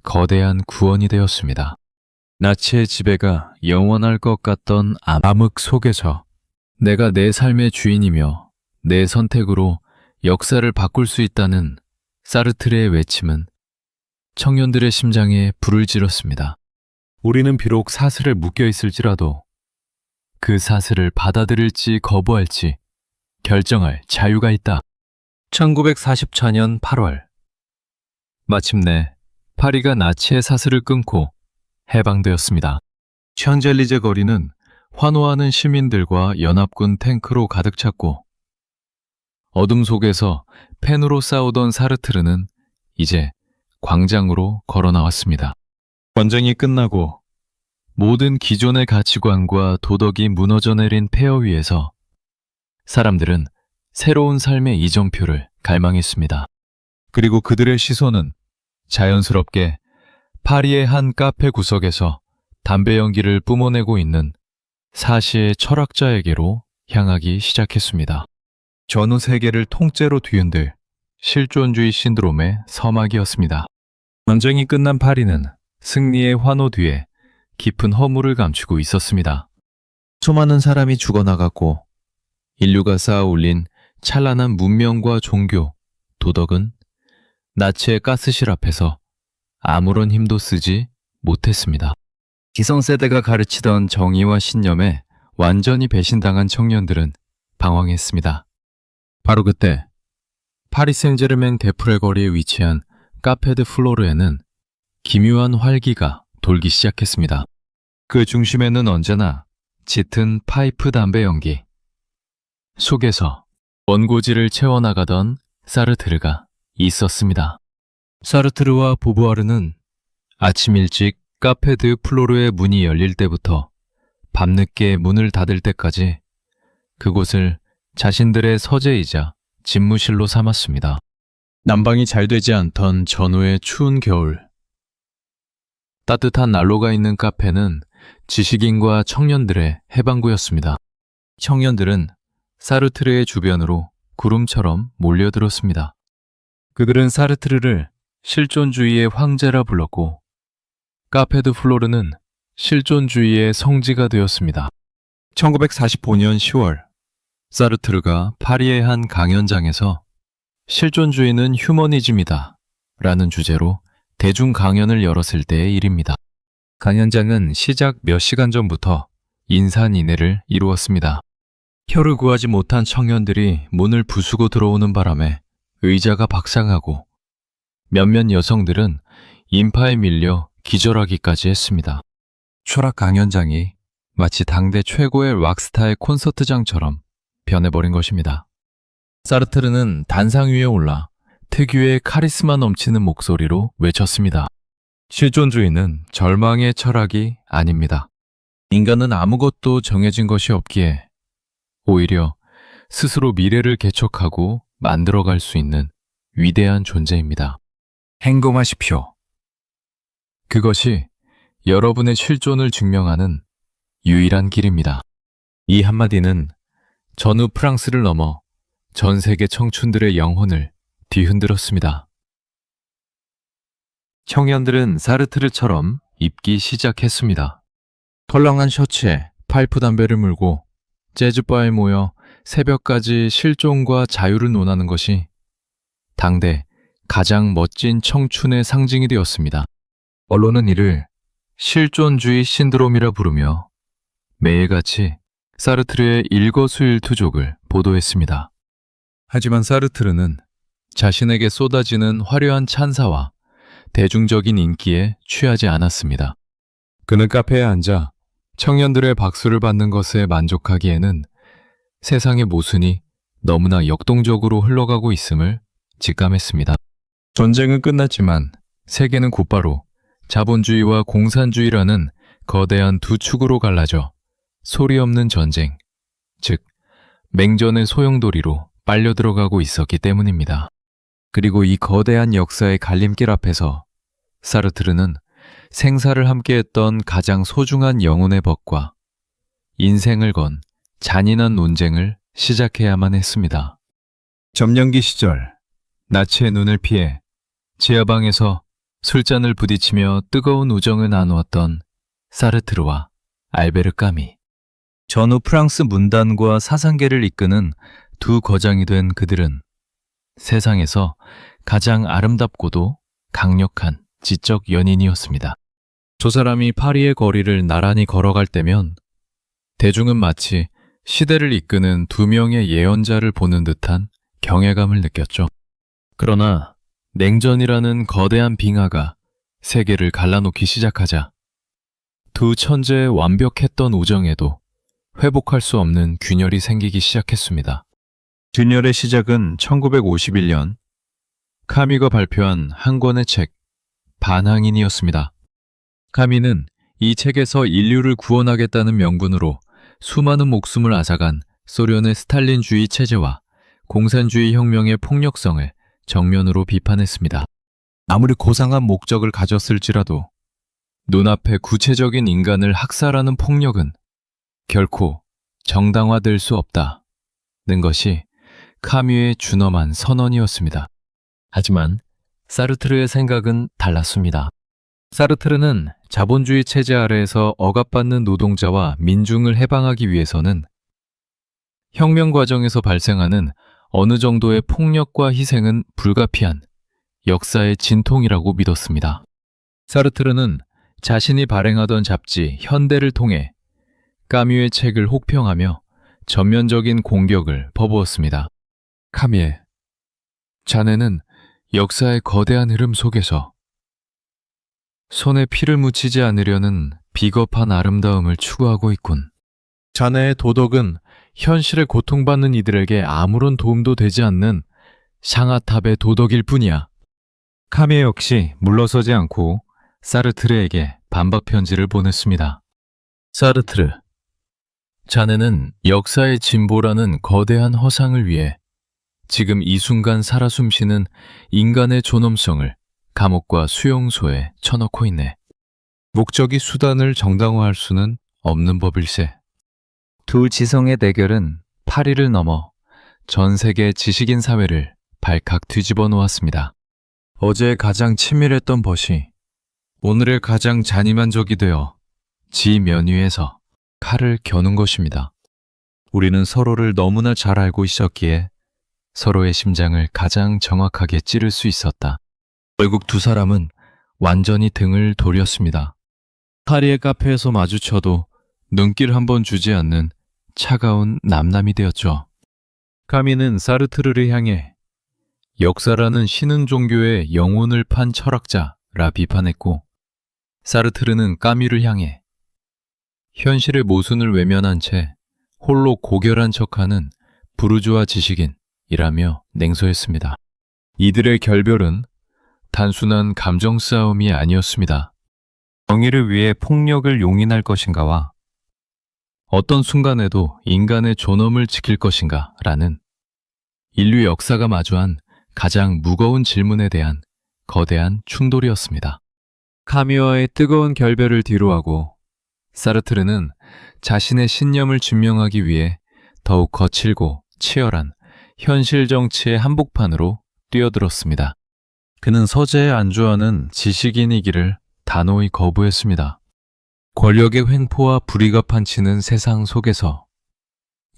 거대한 구원이 되었습니다. 나치의 지배가 영원할 것 같던 암흑 속에서 내가 내 삶의 주인이며 내 선택으로 역사를 바꿀 수 있다는 사르트르의 외침은 청년들의 심장에 불을 질렀습니다. 우리는 비록 사슬에 묶여 있을지라도 그 사슬을 받아들일지 거부할지 결정할 자유가 있다. 1944년 8월 마침내 파리가 나치의 사슬을 끊고 해방되었습니다. 샹젤리제 거리는 환호하는 시민들과 연합군 탱크로 가득 찼고 어둠 속에서 펜으로 싸우던 사르트르는 이제 광장으로 걸어 나왔습니다. 전쟁이 끝나고 모든 기존의 가치관과 도덕이 무너져 내린 폐허 위에서 사람들은 새로운 삶의 이정표를 갈망했습니다. 그리고 그들의 시선은 자연스럽게 파리의 한 카페 구석에서 담배 연기를 뿜어내고 있는 사시의 철학자에게로 향하기 시작했습니다. 전후 세계를 통째로 뒤흔들 실존주의 신드롬의 서막이었습니다. 전쟁이 끝난 파리는 승리의 환호 뒤에 깊은 허물을 감추고 있었습니다. 수많은 사람이 죽어나갔고 인류가 쌓아 올린 찬란한 문명과 종교, 도덕은 나치의 가스실 앞에서 아무런 힘도 쓰지 못했습니다. 기성세대가 가르치던 정의와 신념에 완전히 배신당한 청년들은 방황했습니다. 바로 그때 파리 생제르맹 데프레 거리에 위치한 카페 드 플로르에는 기묘한 활기가 돌기 시작했습니다. 그 중심에는 언제나 짙은 파이프 담배 연기 속에서 원고지를 채워나가던 사르트르가 있었습니다. 사르트르와 보부아르는 아침 일찍 카페 드 플로르의 문이 열릴 때부터 밤늦게 문을 닫을 때까지 그곳을 자신들의 서재이자 집무실로 삼았습니다. 난방이 잘 되지 않던 전후의 추운 겨울. 따뜻한 난로가 있는 카페는 지식인과 청년들의 해방구였습니다. 청년들은 사르트르의 주변으로 구름처럼 몰려들었습니다. 그들은 사르트르를 실존주의의 황제라 불렀고 카페 드 플로르는 실존주의의 성지가 되었습니다. 1945년 10월 사르트르가 파리의 한 강연장에서 실존주의는 휴머니즘이다 라는 주제로 대중 강연을 열었을 때의 일입니다. 강연장은 시작 몇 시간 전부터 인산인해를 이루었습니다. 혀를 구하지 못한 청년들이 문을 부수고 들어오는 바람에 의자가 박상하고 몇몇 여성들은 인파에 밀려 기절하기까지 했습니다. 철학 강연장이 마치 당대 최고의 락스타의 콘서트장처럼 변해버린 것입니다. 사르트르는 단상 위에 올라 특유의 카리스마 넘치는 목소리로 외쳤습니다. 실존주의는 절망의 철학이 아닙니다. 인간은 아무것도 정해진 것이 없기에 오히려 스스로 미래를 개척하고 만들어갈 수 있는 위대한 존재입니다. 행동하십시오. 그것이 여러분의 실존을 증명하는 유일한 길입니다. 이 한마디는 전후 프랑스를 넘어 전 세계 청춘들의 영혼을 뒤흔들었습니다. 청년들은 사르트르처럼 입기 시작했습니다. 털렁한 셔츠에 파이프 담배를 물고 재즈바에 모여 새벽까지 실존과 자유를 논하는 것이 당대 가장 멋진 청춘의 상징이 되었습니다. 언론은 이를 실존주의 신드롬이라 부르며 매일같이 사르트르의 일거수일투족을 보도했습니다. 하지만 사르트르는 자신에게 쏟아지는 화려한 찬사와 대중적인 인기에 취하지 않았습니다. 그는 카페에 앉아 청년들의 박수를 받는 것에 만족하기에는 세상의 모순이 너무나 역동적으로 흘러가고 있음을 직감했습니다. 전쟁은 끝났지만 세계는 곧바로 자본주의와 공산주의라는 거대한 두 축으로 갈라져 소리 없는 전쟁, 즉 맹전의 소용돌이로 빨려 들어가고 있었기 때문입니다. 그리고 이 거대한 역사의 갈림길 앞에서 사르트르는 생사를 함께했던 가장 소중한 영혼의 법과 인생을 건 잔인한 논쟁을 시작해야만 했습니다. 점령기 시절 나치의 눈을 피해 지하방에서 술잔을 부딪히며 뜨거운 우정을 나누었던 사르트르와 알베르 까미. 전후 프랑스 문단과 사상계를 이끄는 두 거장이 된 그들은 세상에서 가장 아름답고도 강력한 지적 연인이었습니다. 저 사람이 파리의 거리를 나란히 걸어갈 때면 대중은 마치 시대를 이끄는 두 명의 예언자를 보는 듯한 경외감을 느꼈죠. 그러나 냉전이라는 거대한 빙하가 세계를 갈라놓기 시작하자 두 천재의 완벽했던 우정에도 회복할 수 없는 균열이 생기기 시작했습니다. 균열의 시작은 1951년 카미가 발표한 한 권의 책 반항인이었습니다. 카미는 이 책에서 인류를 구원하겠다는 명분으로 수많은 목숨을 앗아간 소련의 스탈린주의 체제와 공산주의 혁명의 폭력성을 정면으로 비판했습니다. 아무리 고상한 목적을 가졌을지라도 눈앞에 구체적인 인간을 학살하는 폭력은 결코 정당화될 수 없다는 것이 카뮈의 준엄한 선언이었습니다. 하지만 사르트르의 생각은 달랐습니다. 사르트르는 자본주의 체제 아래에서 억압받는 노동자와 민중을 해방하기 위해서는 혁명 과정에서 발생하는 어느 정도의 폭력과 희생은 불가피한 역사의 진통이라고 믿었습니다. 사르트르는 자신이 발행하던 잡지 현대를 통해 까뮈의 책을 혹평하며 전면적인 공격을 퍼부었습니다. 카뮈, 자네는 역사의 거대한 흐름 속에서 손에 피를 묻히지 않으려는 비겁한 아름다움을 추구하고 있군. 자네의 도덕은 현실에 고통받는 이들에게 아무런 도움도 되지 않는 샹하탑의 도덕일 뿐이야. 카뮈 역시 물러서지 않고 사르트르에게 반박 편지를 보냈습니다. 사르트르, 자네는 역사의 진보라는 거대한 허상을 위해 지금 이 순간 살아 숨쉬는 인간의 존엄성을 감옥과 수용소에 쳐넣고 있네. 목적이 수단을 정당화할 수는 없는 법일세. 두 지성의 대결은 파리를 넘어 전 세계 지식인 사회를 발칵 뒤집어 놓았습니다. 어제 가장 치밀했던 벗이 오늘의 가장 잔인한 적이 되어 지 면위에서 칼을 겨눈 것입니다. 우리는 서로를 너무나 잘 알고 있었기에 서로의 심장을 가장 정확하게 찌를 수 있었다. 결국 두 사람은 완전히 등을 돌렸습니다. 파리의 카페에서 마주쳐도 눈길 한번 주지 않는 차가운 남남이 되었죠. 카미는 사르트르를 향해 역사라는 신흥 종교의 영혼을 판 철학자라 비판했고, 사르트르는 까뮈를 향해 현실의 모순을 외면한 채 홀로 고결한 척하는 부르주아 지식인이라며 냉소했습니다. 이들의 결별은 단순한 감정 싸움이 아니었습니다. 정의를 위해 폭력을 용인할 것인가와 어떤 순간에도 인간의 존엄을 지킬 것인가 라는 인류 역사가 마주한 가장 무거운 질문에 대한 거대한 충돌이었습니다. 카미어의 뜨거운 결별을 뒤로하고 사르트르는 자신의 신념을 증명하기 위해 더욱 거칠고 치열한 현실 정치의 한복판으로 뛰어들었습니다. 그는 서재에 안주하는 지식인이기를 단호히 거부했습니다. 권력의 횡포와 불의가 판치는 세상 속에서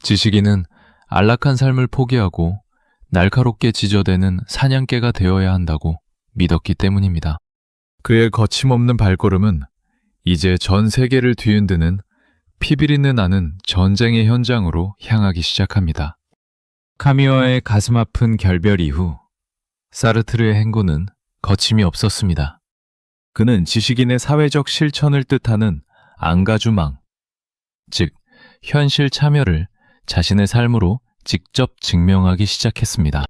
지식인은 안락한 삶을 포기하고 날카롭게 지저대는 사냥개가 되어야 한다고 믿었기 때문입니다. 그의 거침없는 발걸음은 이제 전 세계를 뒤흔드는 피비린내 나는 전쟁의 현장으로 향하기 시작합니다. 카미어의 가슴 아픈 결별 이후 사르트르의 행보는 거침이 없었습니다. 그는 지식인의 사회적 실천을 뜻하는 앙가주망, 즉 현실 참여를 자신의 삶으로 직접 증명하기 시작했습니다.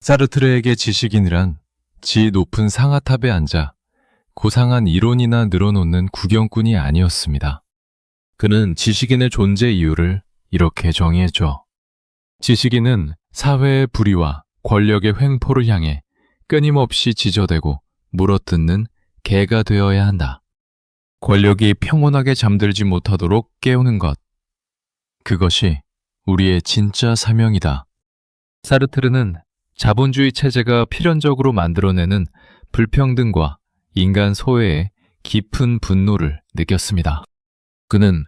사르트르에게 지식인이란 지 높은 상아탑에 앉아 고상한 이론이나 늘어놓는 구경꾼이 아니었습니다. 그는 지식인의 존재 이유를 이렇게 정의했죠. 지식인은 사회의 불의와 권력의 횡포를 향해 끊임없이 지저대고 물어뜯는 개가 되어야 한다. 권력이 평온하게 잠들지 못하도록 깨우는 것. 그것이 우리의 진짜 사명이다. 사르트르는 자본주의 체제가 필연적으로 만들어내는 불평등과 인간 소외에 깊은 분노를 느꼈습니다. 그는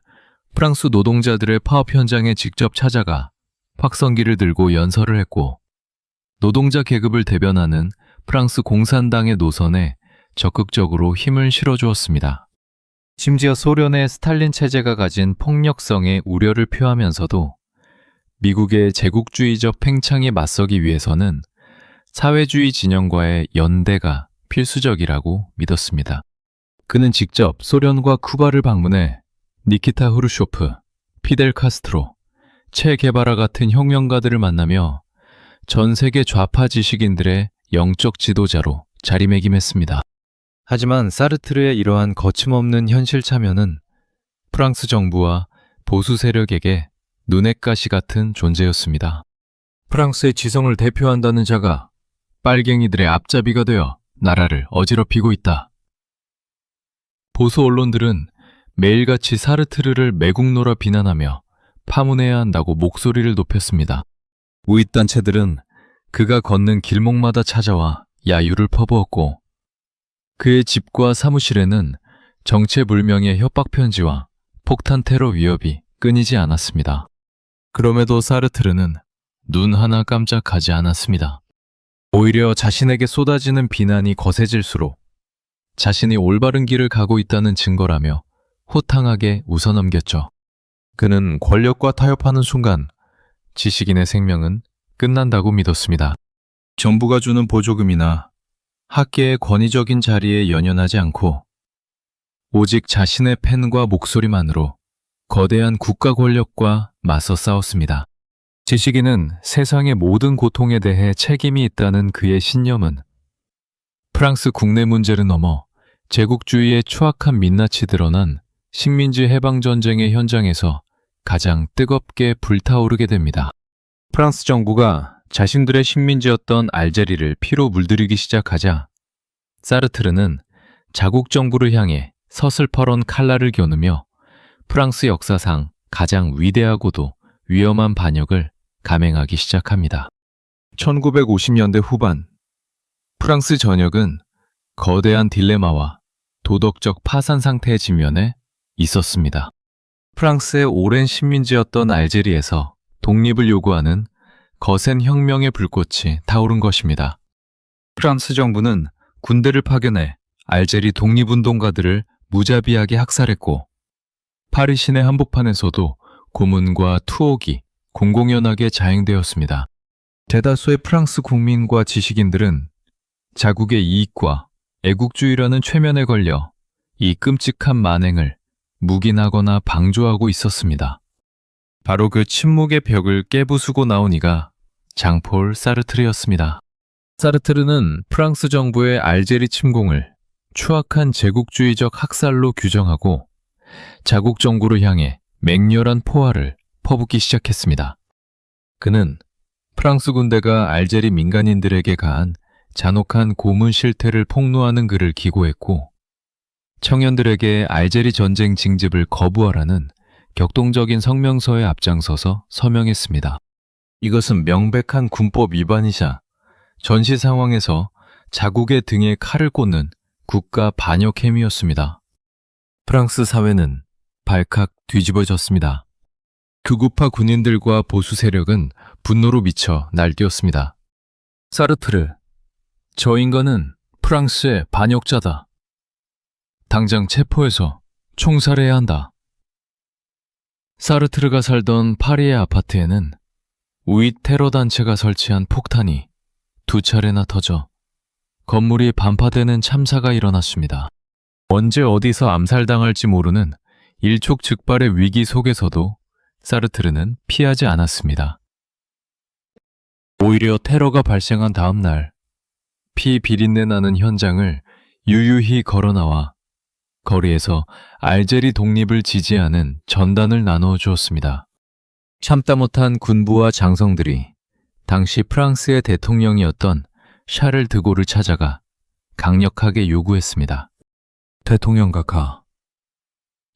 프랑스 노동자들의 파업 현장에 직접 찾아가 확성기를 들고 연설을 했고 노동자 계급을 대변하는 프랑스 공산당의 노선에 적극적으로 힘을 실어주었습니다. 심지어 소련의 스탈린 체제가 가진 폭력성에 우려를 표하면서도 미국의 제국주의적 팽창에 맞서기 위해서는 사회주의 진영과의 연대가 필수적이라고 믿었습니다. 그는 직접 소련과 쿠바를 방문해 니키타 후르쇼프, 피델 카스트로, 체 게바라 같은 혁명가들을 만나며 전 세계 좌파 지식인들의 영적 지도자로 자리매김했습니다. 하지만 사르트르의 이러한 거침없는 현실 참여는 프랑스 정부와 보수 세력에게 눈엣 가시 같은 존재였습니다. 프랑스의 지성을 대표한다는 자가 빨갱이들의 앞잡이가 되어 나라를 어지럽히고 있다. 보수 언론들은 매일같이 사르트르를 매국노라 비난하며 파문해야 한다고 목소리를 높였습니다. 우익단체들은 그가 걷는 길목마다 찾아와 야유를 퍼부었고 그의 집과 사무실에는 정체불명의 협박편지와 폭탄 테러 위협이 끊이지 않았습니다. 그럼에도 사르트르는 눈 하나 깜짝하지 않았습니다. 오히려 자신에게 쏟아지는 비난이 거세질수록 자신이 올바른 길을 가고 있다는 증거라며 호탕하게 웃어넘겼죠. 그는 권력과 타협하는 순간 지식인의 생명은 끝난다고 믿었습니다. 정부가 주는 보조금이나 학계의 권위적인 자리에 연연하지 않고 오직 자신의 펜과 목소리만으로 거대한 국가 권력과 맞서 싸웠습니다. 지식인은 세상의 모든 고통에 대해 책임이 있다는 그의 신념은 프랑스 국내 문제를 넘어 제국주의의 추악한 민낯이 드러난 식민지 해방전쟁의 현장에서 가장 뜨겁게 불타오르게 됩니다. 프랑스 정부가 자신들의 식민지였던 알제리를 피로 물들이기 시작하자 사르트르는 자국 정부를 향해 서슬퍼런 칼날을 겨누며 프랑스 역사상 가장 위대하고도 위험한 반역을 감행하기 시작합니다. 1950년대 후반 프랑스 전역은 거대한 딜레마와 도덕적 파산 상태의 지면에 있었습니다. 프랑스의 오랜 식민지였던 알제리에서 독립을 요구하는 거센 혁명의 불꽃이 타오른 것입니다. 프랑스 정부는 군대를 파견해 알제리 독립운동가들을 무자비하게 학살했고 파리 시내 한복판에서도 고문과 투옥이 공공연하게 자행되었습니다. 대다수의 프랑스 국민과 지식인들은 자국의 이익과 애국주의라는 최면에 걸려 이 끔찍한 만행을 묵인하거나 방조하고 있었습니다. 바로 그 침묵의 벽을 깨부수고 나온 이가 장폴 사르트르였습니다. 사르트르는 프랑스 정부의 알제리 침공을 추악한 제국주의적 학살로 규정하고 자국 정부를 향해 맹렬한 포화를 퍼붓기 시작했습니다. 그는 프랑스 군대가 알제리 민간인들에게 가한 잔혹한 고문 실태를 폭로하는 글을 기고했고, 청년들에게 알제리 전쟁 징집을 거부하라는 격동적인 성명서에 앞장서서 서명했습니다. 이것은 명백한 군법 위반이자 전시 상황에서 자국의 등에 칼을 꽂는 국가 반역 행위였습니다. 프랑스 사회는 발칵 뒤집어졌습니다. 극우파 군인들과 보수 세력은 분노로 미쳐 날뛰었습니다. 사르트르, 저 인간은 프랑스의 반역자다. 당장 체포해서 총살해야 한다. 사르트르가 살던 파리의 아파트에는 우익 테러 단체가 설치한 폭탄이 2차례나 터져 건물이 반파되는 참사가 일어났습니다. 언제 어디서 암살당할지 모르는 일촉즉발의 위기 속에서도 사르트르는 피하지 않았습니다. 오히려 테러가 발생한 다음 날, 피 비린내 나는 현장을 유유히 걸어나와 거리에서 알제리 독립을 지지하는 전단을 나누어 주었습니다. 참다 못한 군부와 장성들이 당시 프랑스의 대통령이었던 샤를 드골을 찾아가 강력하게 요구했습니다. 대통령 각하,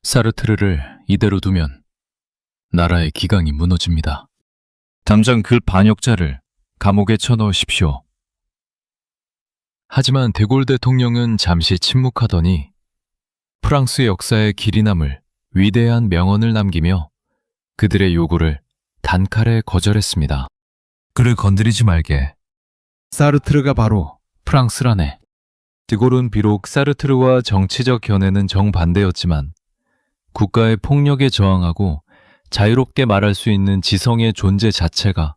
사르트르를 이대로 두면 나라의 기강이 무너집니다. 당장 그 반역자를 감옥에 쳐넣으십시오. 하지만 데골 대통령은 잠시 침묵하더니 프랑스 역사에 길이 남을 위대한 명언을 남기며 그들의 요구를 단칼에 거절했습니다. 그를 건드리지 말게. 사르트르가 바로 프랑스라네. 드골은 비록 사르트르와 정치적 견해는 정반대였지만 국가의 폭력에 저항하고 자유롭게 말할 수 있는 지성의 존재 자체가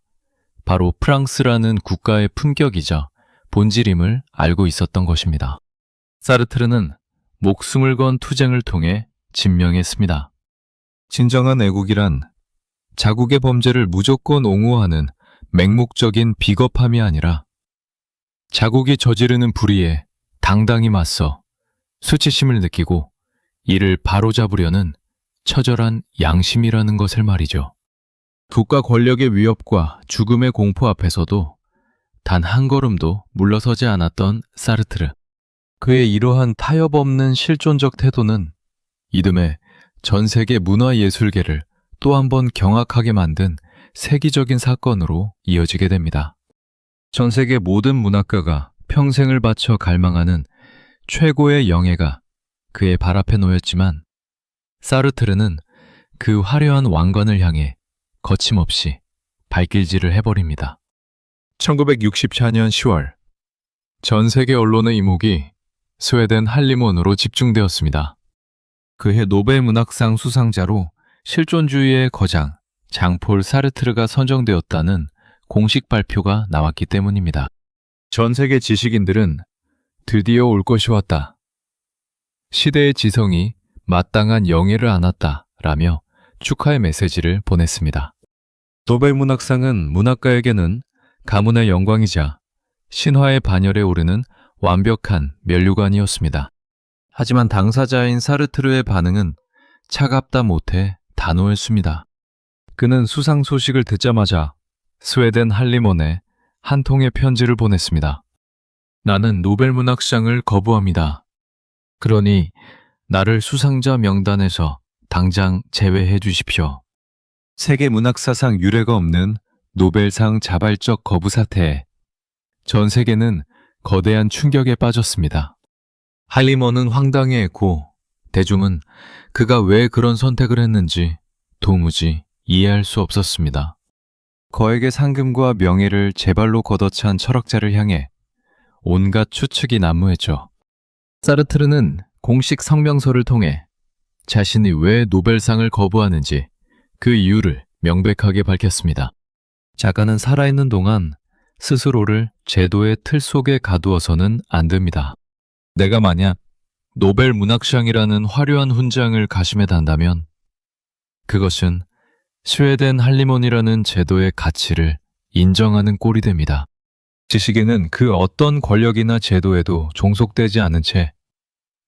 바로 프랑스라는 국가의 품격이자 본질임을 알고 있었던 것입니다. 사르트르는 목숨을 건 투쟁을 통해 진명했습니다. 진정한 애국이란 자국의 범죄를 무조건 옹호하는 맹목적인 비겁함이 아니라 자국이 저지르는 불의에 당당히 맞서 수치심을 느끼고 이를 바로잡으려는 처절한 양심이라는 것을 말이죠. 국가 권력의 위협과 죽음의 공포 앞에서도 단 한 걸음도 물러서지 않았던 사르트르. 그의 이러한 타협 없는 실존적 태도는 이듬해 전 세계 문화예술계를 또 한 번 경악하게 만든 세기적인 사건으로 이어지게 됩니다. 전 세계 모든 문학가가 평생을 바쳐 갈망하는 최고의 영예가 그의 발 앞에 놓였지만 사르트르는 그 화려한 왕관을 향해 거침없이 발길질을 해버립니다. 1964년 10월, 전 세계 언론의 이목이 스웨덴 할리몬으로 집중되었습니다. 그해 노벨 문학상 수상자로 실존주의의 거장 장폴 사르트르가 선정되었다는 공식 발표가 나왔기 때문입니다. 전 세계 지식인들은 드디어 올 것이 왔다. 시대의 지성이 마땅한 영예를 안았다 라며 축하의 메시지를 보냈습니다. 노벨 문학상은 문학가에게는 가문의 영광이자 신화의 반열에 오르는 완벽한 면류관이었습니다. 하지만 당사자인 사르트르의 반응은 차갑다 못해 단호했습니다. 그는 수상 소식을 듣자마자 스웨덴 할리몬에 한 통의 편지를 보냈습니다. 나는 노벨 문학상을 거부합니다. 그러니 나를 수상자 명단에서 당장 제외해 주십시오. 세계 문학사상 유례가 없는 노벨상 자발적 거부 사태에 전 세계는 거대한 충격에 빠졌습니다. 할리먼은 황당해했고 대중은 그가 왜 그런 선택을 했는지 도무지 이해할 수 없었습니다. 거액의 상금과 명예를 제 발로 걷어찬 철학자를 향해 온갖 추측이 난무했죠. 사르트르는 공식 성명서를 통해 자신이 왜 노벨상을 거부하는지 그 이유를 명백하게 밝혔습니다. 작가는 살아있는 동안 스스로를 제도의 틀 속에 가두어서는 안 됩니다. 내가 만약 노벨 문학상이라는 화려한 훈장을 가심해 단다면 그것은 스웨덴 할리몬이라는 제도의 가치를 인정하는 꼴이 됩니다. 지식인은 그 어떤 권력이나 제도에도 종속되지 않은 채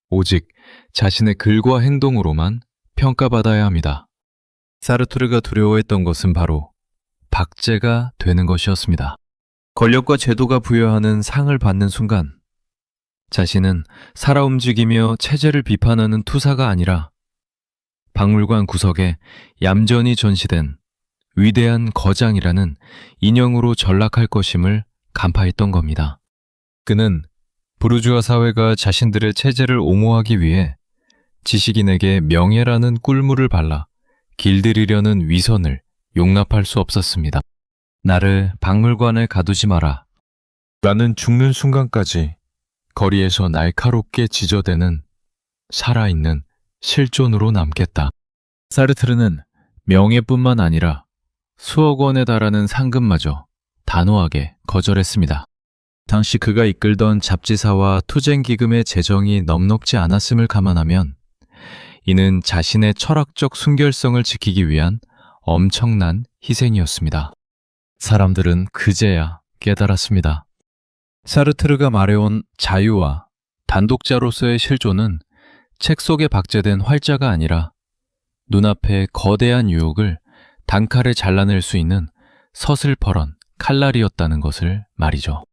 오직 자신의 글과 행동으로만 평가받아야 합니다. 사르트르가 두려워했던 것은 바로 박제가 되는 것이었습니다. 권력과 제도가 부여하는 상을 받는 순간 자신은 살아 움직이며 체제를 비판하는 투사가 아니라 박물관 구석에 얌전히 전시된 위대한 거장이라는 인형으로 전락할 것임을 간파했던 겁니다. 그는 부르주아 사회가 자신들의 체제를 옹호하기 위해 지식인에게 명예라는 꿀물을 발라 길들이려는 위선을 용납할 수 없었습니다. 나를 박물관에 가두지 마라. 나는 죽는 순간까지 거리에서 날카롭게 지저대는 살아있는 실존으로 남겠다. 사르트르는 명예뿐만 아니라 수억 원에 달하는 상금마저 단호하게 거절했습니다. 당시 그가 이끌던 잡지사와 투쟁기금의 재정이 넉넉지 않았음을 감안하면 이는 자신의 철학적 순결성을 지키기 위한 엄청난 희생이었습니다. 사람들은 그제야 깨달았습니다. 사르트르가 말해온 자유와 단독자로서의 실존은 책 속에 박제된 활자가 아니라 눈앞의 거대한 유혹을 단칼에 잘라낼 수 있는 서슬퍼런 칼날이었다는 것을 말이죠.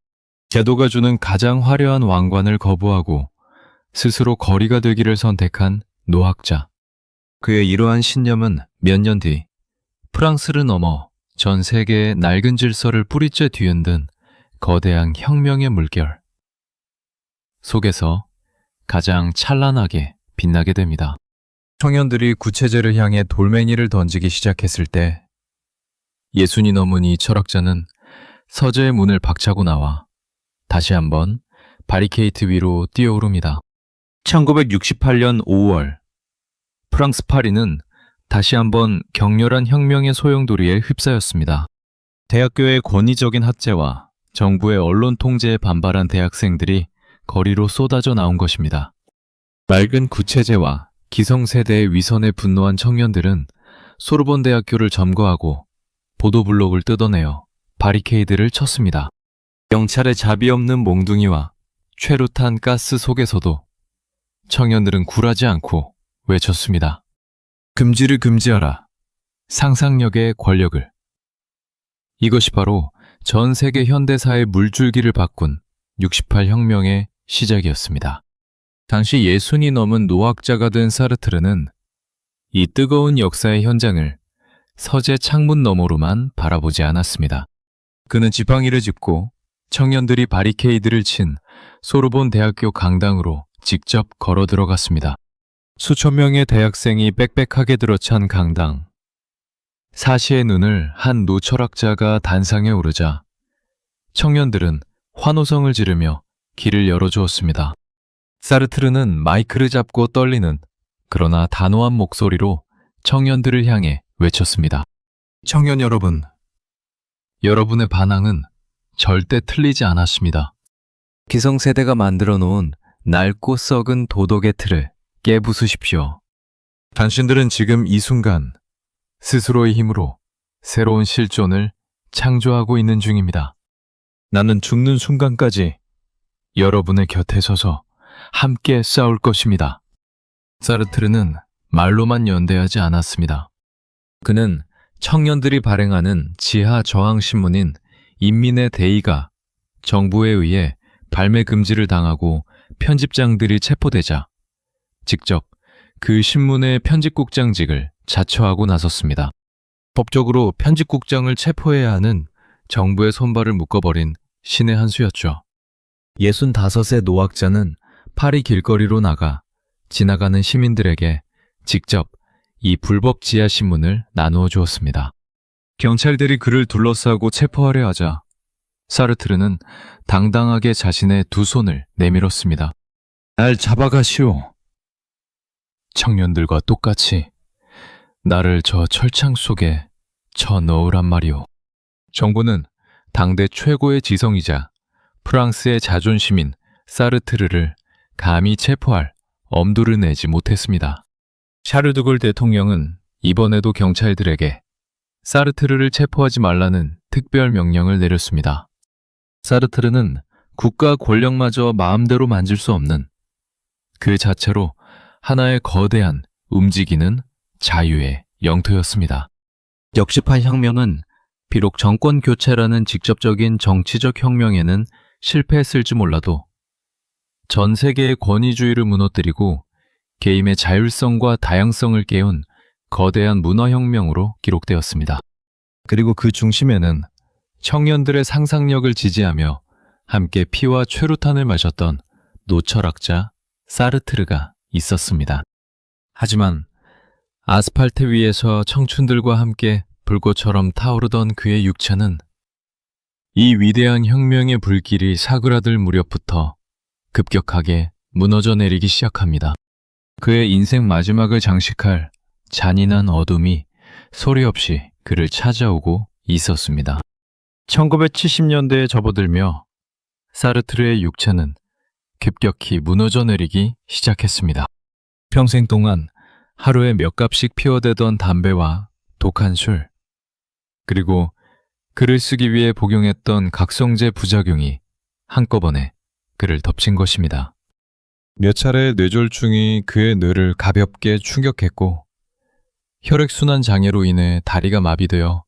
제도가 주는 가장 화려한 왕관을 거부하고 스스로 거리가 되기를 선택한 노학자. 그의 이러한 신념은 몇 년 뒤 프랑스를 넘어 전 세계의 낡은 질서를 뿌리째 뒤흔든 거대한 혁명의 물결 속에서 가장 찬란하게 빛나게 됩니다. 청년들이 구체제를 향해 돌멩이를 던지기 시작했을 때 예순이 넘은 이 철학자는 서재의 문을 박차고 나와 다시 한번 바리케이트 위로 뛰어오릅니다. 1968년 5월 프랑스 파리는 다시 한번 격렬한 혁명의 소용돌이에 휩싸였습니다. 대학교의 권위적인 학제와 정부의 언론 통제에 반발한 대학생들이 거리로 쏟아져 나온 것입니다. 맑은 구체제와 기성세대의 위선에 분노한 청년들은 소르본 대학교를 점거하고 보도블록을 뜯어내어 바리케이드를 쳤습니다. 경찰의 자비 없는 몽둥이와 최루탄 가스 속에서도 청년들은 굴하지 않고 외쳤습니다. 금지를 금지하라. 상상력의 권력을. 이것이 바로 전 세계 현대사의 물줄기를 바꾼 68 혁명의 시작이었습니다. 당시 60이 넘은 노학자가 된 사르트르는 이 뜨거운 역사의 현장을 서재 창문 너머로만 바라보지 않았습니다. 그는 지팡이를 짚고 청년들이 바리케이드를 친 소르본 대학교 강당으로 직접 걸어 들어갔습니다. 수천 명의 대학생이 빽빽하게 들어찬 강당. 사시의 눈을 한 노철학자가 단상에 오르자 청년들은 환호성을 지르며 길을 열어주었습니다. 사르트르는 마이크를 잡고 떨리는 그러나 단호한 목소리로 청년들을 향해 외쳤습니다. 청년 여러분, 여러분의 반항은 절대 틀리지 않았습니다. 기성세대가 만들어 놓은 낡고 썩은 도덕의 틀을 깨부수십시오. 당신들은 지금 이 순간 스스로의 힘으로 새로운 실존을 창조하고 있는 중입니다. 나는 죽는 순간까지 여러분의 곁에 서서 함께 싸울 것입니다. 사르트르는 말로만 연대하지 않았습니다. 그는 청년들이 발행하는 지하 저항신문인 인민의 대의가 정부에 의해 발매 금지를 당하고 편집장들이 체포되자 직접 그 신문의 편집국장직을 자처하고 나섰습니다. 법적으로 편집국장을 체포해야 하는 정부의 손발을 묶어버린 신의 한 수였죠. 65의 노학자는 파리 길거리로 나가 지나가는 시민들에게 직접 이 불법 지하신문을 나누어 주었습니다. 경찰들이 그를 둘러싸고 체포하려 하자 사르트르는 당당하게 자신의 두 손을 내밀었습니다. 날 잡아가시오. 청년들과 똑같이 나를 저 철창 속에 쳐넣으란 말이오. 정부는 당대 최고의 지성이자 프랑스의 자존심인 사르트르를 감히 체포할 엄두를 내지 못했습니다. 샤르드골 대통령은 이번에도 경찰들에게 사르트르를 체포하지 말라는 특별 명령을 내렸습니다. 사르트르는 국가 권력마저 마음대로 만질 수 없는 그 자체로 하나의 거대한 움직이는 자유의 영토였습니다. 역시파 혁명은 비록 정권 교체라는 직접적인 정치적 혁명에는 실패했을지 몰라도 전 세계의 권위주의를 무너뜨리고 개인의 자율성과 다양성을 깨운 거대한 문화혁명으로 기록되었습니다. 그리고 그 중심에는 청년들의 상상력을 지지하며 함께 피와 최루탄을 마셨던 노철학자 사르트르가 있었습니다. 하지만 아스팔트 위에서 청춘들과 함께 불꽃처럼 타오르던 그의 육체는 이 위대한 혁명의 불길이 사그라들 무렵부터 급격하게 무너져 내리기 시작합니다. 그의 인생 마지막을 장식할 잔인한 어둠이 소리 없이 그를 찾아오고 있었습니다. 1970년대에 접어들며 사르트르의 육체는 급격히 무너져 내리기 시작했습니다. 평생 동안 하루에 몇 갑씩 피워대던 담배와 독한 술, 그리고 글을 쓰기 위해 복용했던 각성제 부작용이 한꺼번에 그를 덮친 것입니다. 몇 차례의 뇌졸중이 그의 뇌를 가볍게 충격했고 혈액순환 장애로 인해 다리가 마비되어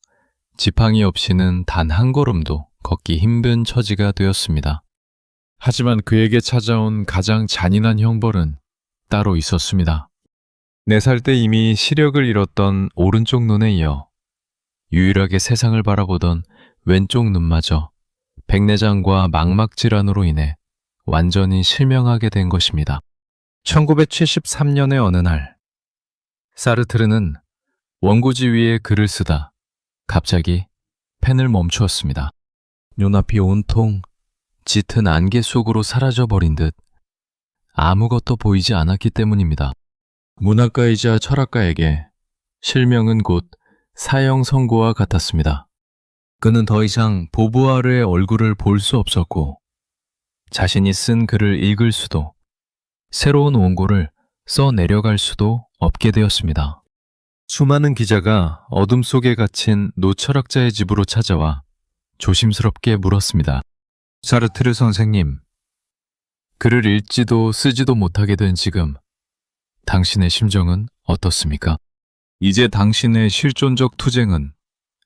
지팡이 없이는 단 한 걸음도 걷기 힘든 처지가 되었습니다. 하지만 그에게 찾아온 가장 잔인한 형벌은 따로 있었습니다. 4살 때 이미 시력을 잃었던 오른쪽 눈에 이어 유일하게 세상을 바라보던 왼쪽 눈마저 백내장과 망막 질환으로 인해 완전히 실명하게 된 것입니다. 1973년의 어느 날, 사르트르는 원고지 위에 글을 쓰다 갑자기 펜을 멈추었습니다. 눈앞이 온통 짙은 안개 속으로 사라져버린 듯 아무것도 보이지 않았기 때문입니다. 문학가이자 철학가에게 실명은 곧 사형 선고와 같았습니다. 그는 더 이상 보부아르의 얼굴을 볼 수 없었고 자신이 쓴 글을 읽을 수도 새로운 원고를 써 내려갈 수도 없게 되었습니다. 수많은 기자가 어둠 속에 갇힌 노철학자의 집으로 찾아와 조심스럽게 물었습니다. 사르트르 선생님, 글을 읽지도 쓰지도 못하게 된 지금 당신의 심정은 어떻습니까? 이제 당신의 실존적 투쟁은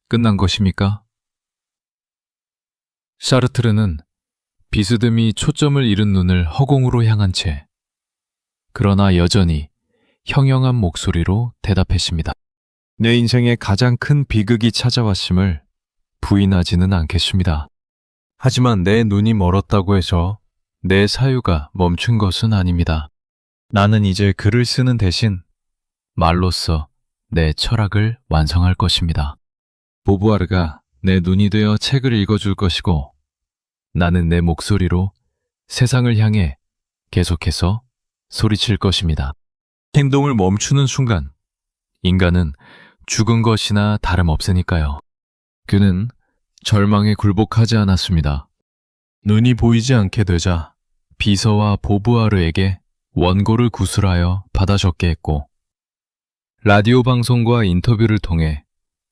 끝난 것입니까? 사르트르는 비스듬히 초점을 잃은 눈을 허공으로 향한 채 그러나 여전히 형형한 목소리로 대답했습니다. 내 인생에 가장 큰 비극이 찾아왔음을 부인하지는 않겠습니다. 하지만 내 눈이 멀었다고 해서 내 사유가 멈춘 것은 아닙니다. 나는 이제 글을 쓰는 대신 말로써 내 철학을 완성할 것입니다. 보부아르가 내 눈이 되어 책을 읽어줄 것이고 나는 내 목소리로 세상을 향해 계속해서 소리칠 것입니다. 행동을 멈추는 순간 인간은 죽은 것이나 다름없으니까요. 그는 절망에 굴복하지 않았습니다. 눈이 보이지 않게 되자 비서와 보부아르에게 원고를 구술하여 받아 적게 했고 라디오 방송과 인터뷰를 통해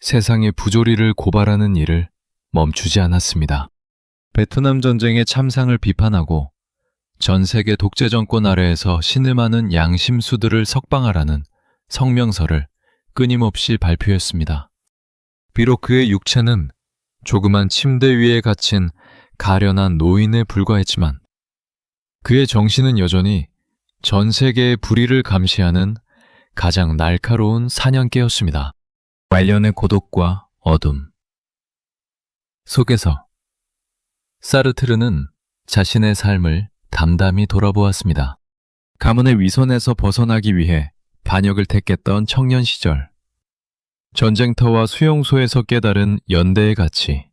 세상의 부조리를 고발하는 일을 멈추지 않았습니다. 베트남 전쟁의 참상을 비판하고 전 세계 독재 정권 아래에서 신음하는 양심수들을 석방하라는 성명서를 끊임없이 발표했습니다. 비록 그의 육체는 조그만 침대 위에 갇힌 가련한 노인에 불과했지만 그의 정신은 여전히 전 세계의 불의를 감시하는 가장 날카로운 사냥개였습니다. 말년의 고독과 어둠 속에서 사르트르는 자신의 삶을 담담히 돌아보았습니다. 가문의 위선에서 벗어나기 위해 반역을 택했던 청년 시절, 전쟁터와 수용소에서 깨달은 연대의 가치,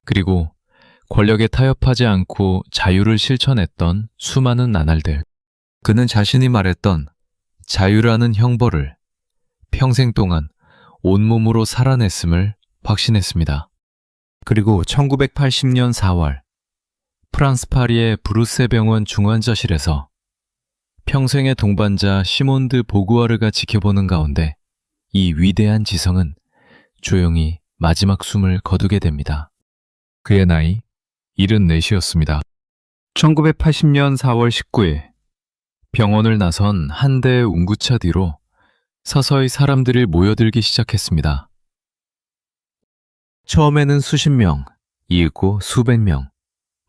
그리고 권력에 타협하지 않고 자유를 실천했던 수많은 나날들. 그는 자신이 말했던 자유라는 형벌을 평생 동안 온몸으로 살아냈음을 확신했습니다. 그리고 1980년 4월 프랑스 파리의 브루세 병원 중환자실에서 평생의 동반자 시몬드 보구아르가 지켜보는 가운데 이 위대한 지성은 조용히 마지막 숨을 거두게 됩니다. 그의 나이 74이었습니다. 1980년 4월 19일 병원을 나선 한 대의 운구차 뒤로 서서히 사람들이 모여들기 시작했습니다. 처음에는 수십 명, 이윽고 수백 명,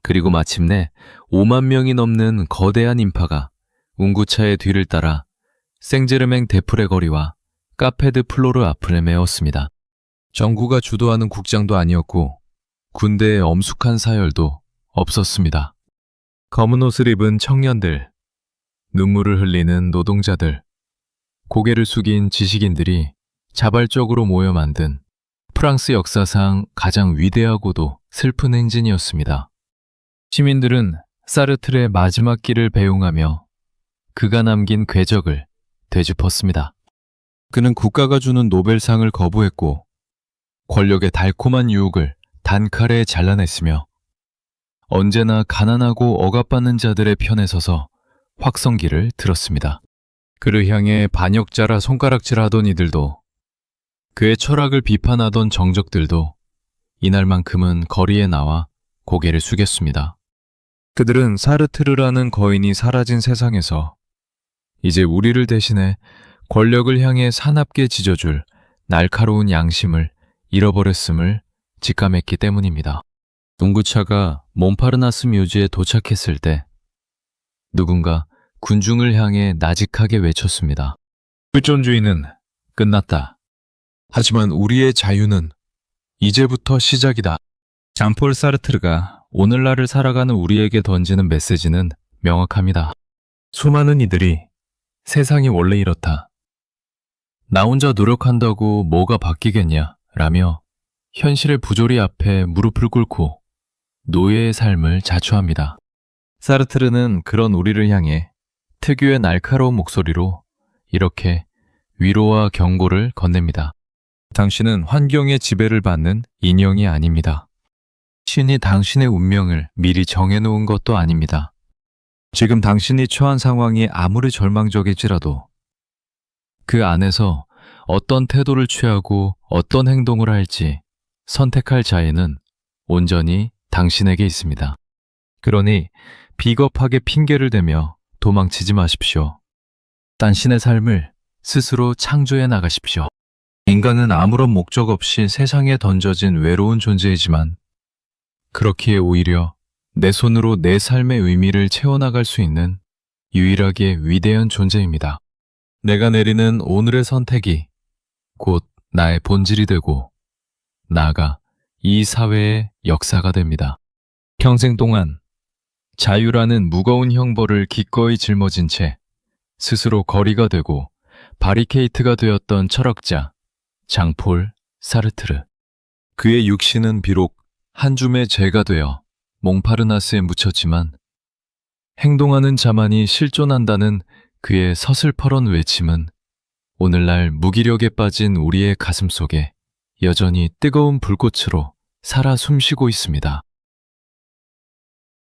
그리고 마침내 5만 명이 넘는 거대한 인파가 운구차의 뒤를 따라 생제르맹 데프레 거리와 카페드 플로르 앞을 메웠습니다. 정구가 주도하는 국장도 아니었고 군대의 엄숙한 사열도 없었습니다. 검은 옷을 입은 청년들, 눈물을 흘리는 노동자들, 고개를 숙인 지식인들이 자발적으로 모여 만든 프랑스 역사상 가장 위대하고도 슬픈 행진이었습니다. 시민들은 사르트르의 마지막 길을 배웅하며 그가 남긴 궤적을 되짚었습니다. 그는 국가가 주는 노벨상을 거부했고 권력의 달콤한 유혹을 단칼에 잘라냈으며 언제나 가난하고 억압받는 자들의 편에 서서 확성기를 들었습니다. 그를 향해 반역자라 손가락질하던 이들도 그의 철학을 비판하던 정적들도 이날만큼은 거리에 나와 고개를 숙였습니다. 그들은 사르트르라는 거인이 사라진 세상에서 이제 우리를 대신해 권력을 향해 사납게 짖어줄 날카로운 양심을 잃어버렸음을 직감했기 때문입니다. 운구차가 몬파르나스 묘지에 도착했을 때 누군가 군중을 향해 나직하게 외쳤습니다. 불존주의는 끝났다. 하지만 우리의 자유는 이제부터 시작이다. 장폴 사르트르가 오늘날을 살아가는 우리에게 던지는 메시지는 명확합니다. 수많은 이들이 세상이 원래 이렇다. 나 혼자 노력한다고 뭐가 바뀌겠냐 라며 현실의 부조리 앞에 무릎을 꿇고 노예의 삶을 자초합니다. 사르트르는 그런 우리를 향해 특유의 날카로운 목소리로 이렇게 위로와 경고를 건넵니다. 당신은 환경의 지배를 받는 인형이 아닙니다. 신이 당신의 운명을 미리 정해놓은 것도 아닙니다. 지금 당신이 처한 상황이 아무리 절망적일지라도 그 안에서 어떤 태도를 취하고 어떤 행동을 할지 선택할 자유는 온전히 당신에게 있습니다. 그러니 비겁하게 핑계를 대며 도망치지 마십시오. 당신의 삶을 스스로 창조해 나가십시오. 인간은 아무런 목적 없이 세상에 던져진 외로운 존재이지만 그렇기에 오히려 내 손으로 내 삶의 의미를 채워나갈 수 있는 유일하게 위대한 존재입니다. 내가 내리는 오늘의 선택이 곧 나의 본질이 되고 나아가 이 사회의 역사가 됩니다. 평생 동안 자유라는 무거운 형벌을 기꺼이 짊어진 채 스스로 거리가 되고 바리케이트가 되었던 철학자 장폴 사르트르. 그의 육신은 비록 한 줌의 재가 되어 몽파르나스에 묻혔지만 행동하는 자만이 실존한다는 그의 서슬퍼런 외침은 오늘날 무기력에 빠진 우리의 가슴 속에 여전히 뜨거운 불꽃으로 살아 숨쉬고 있습니다.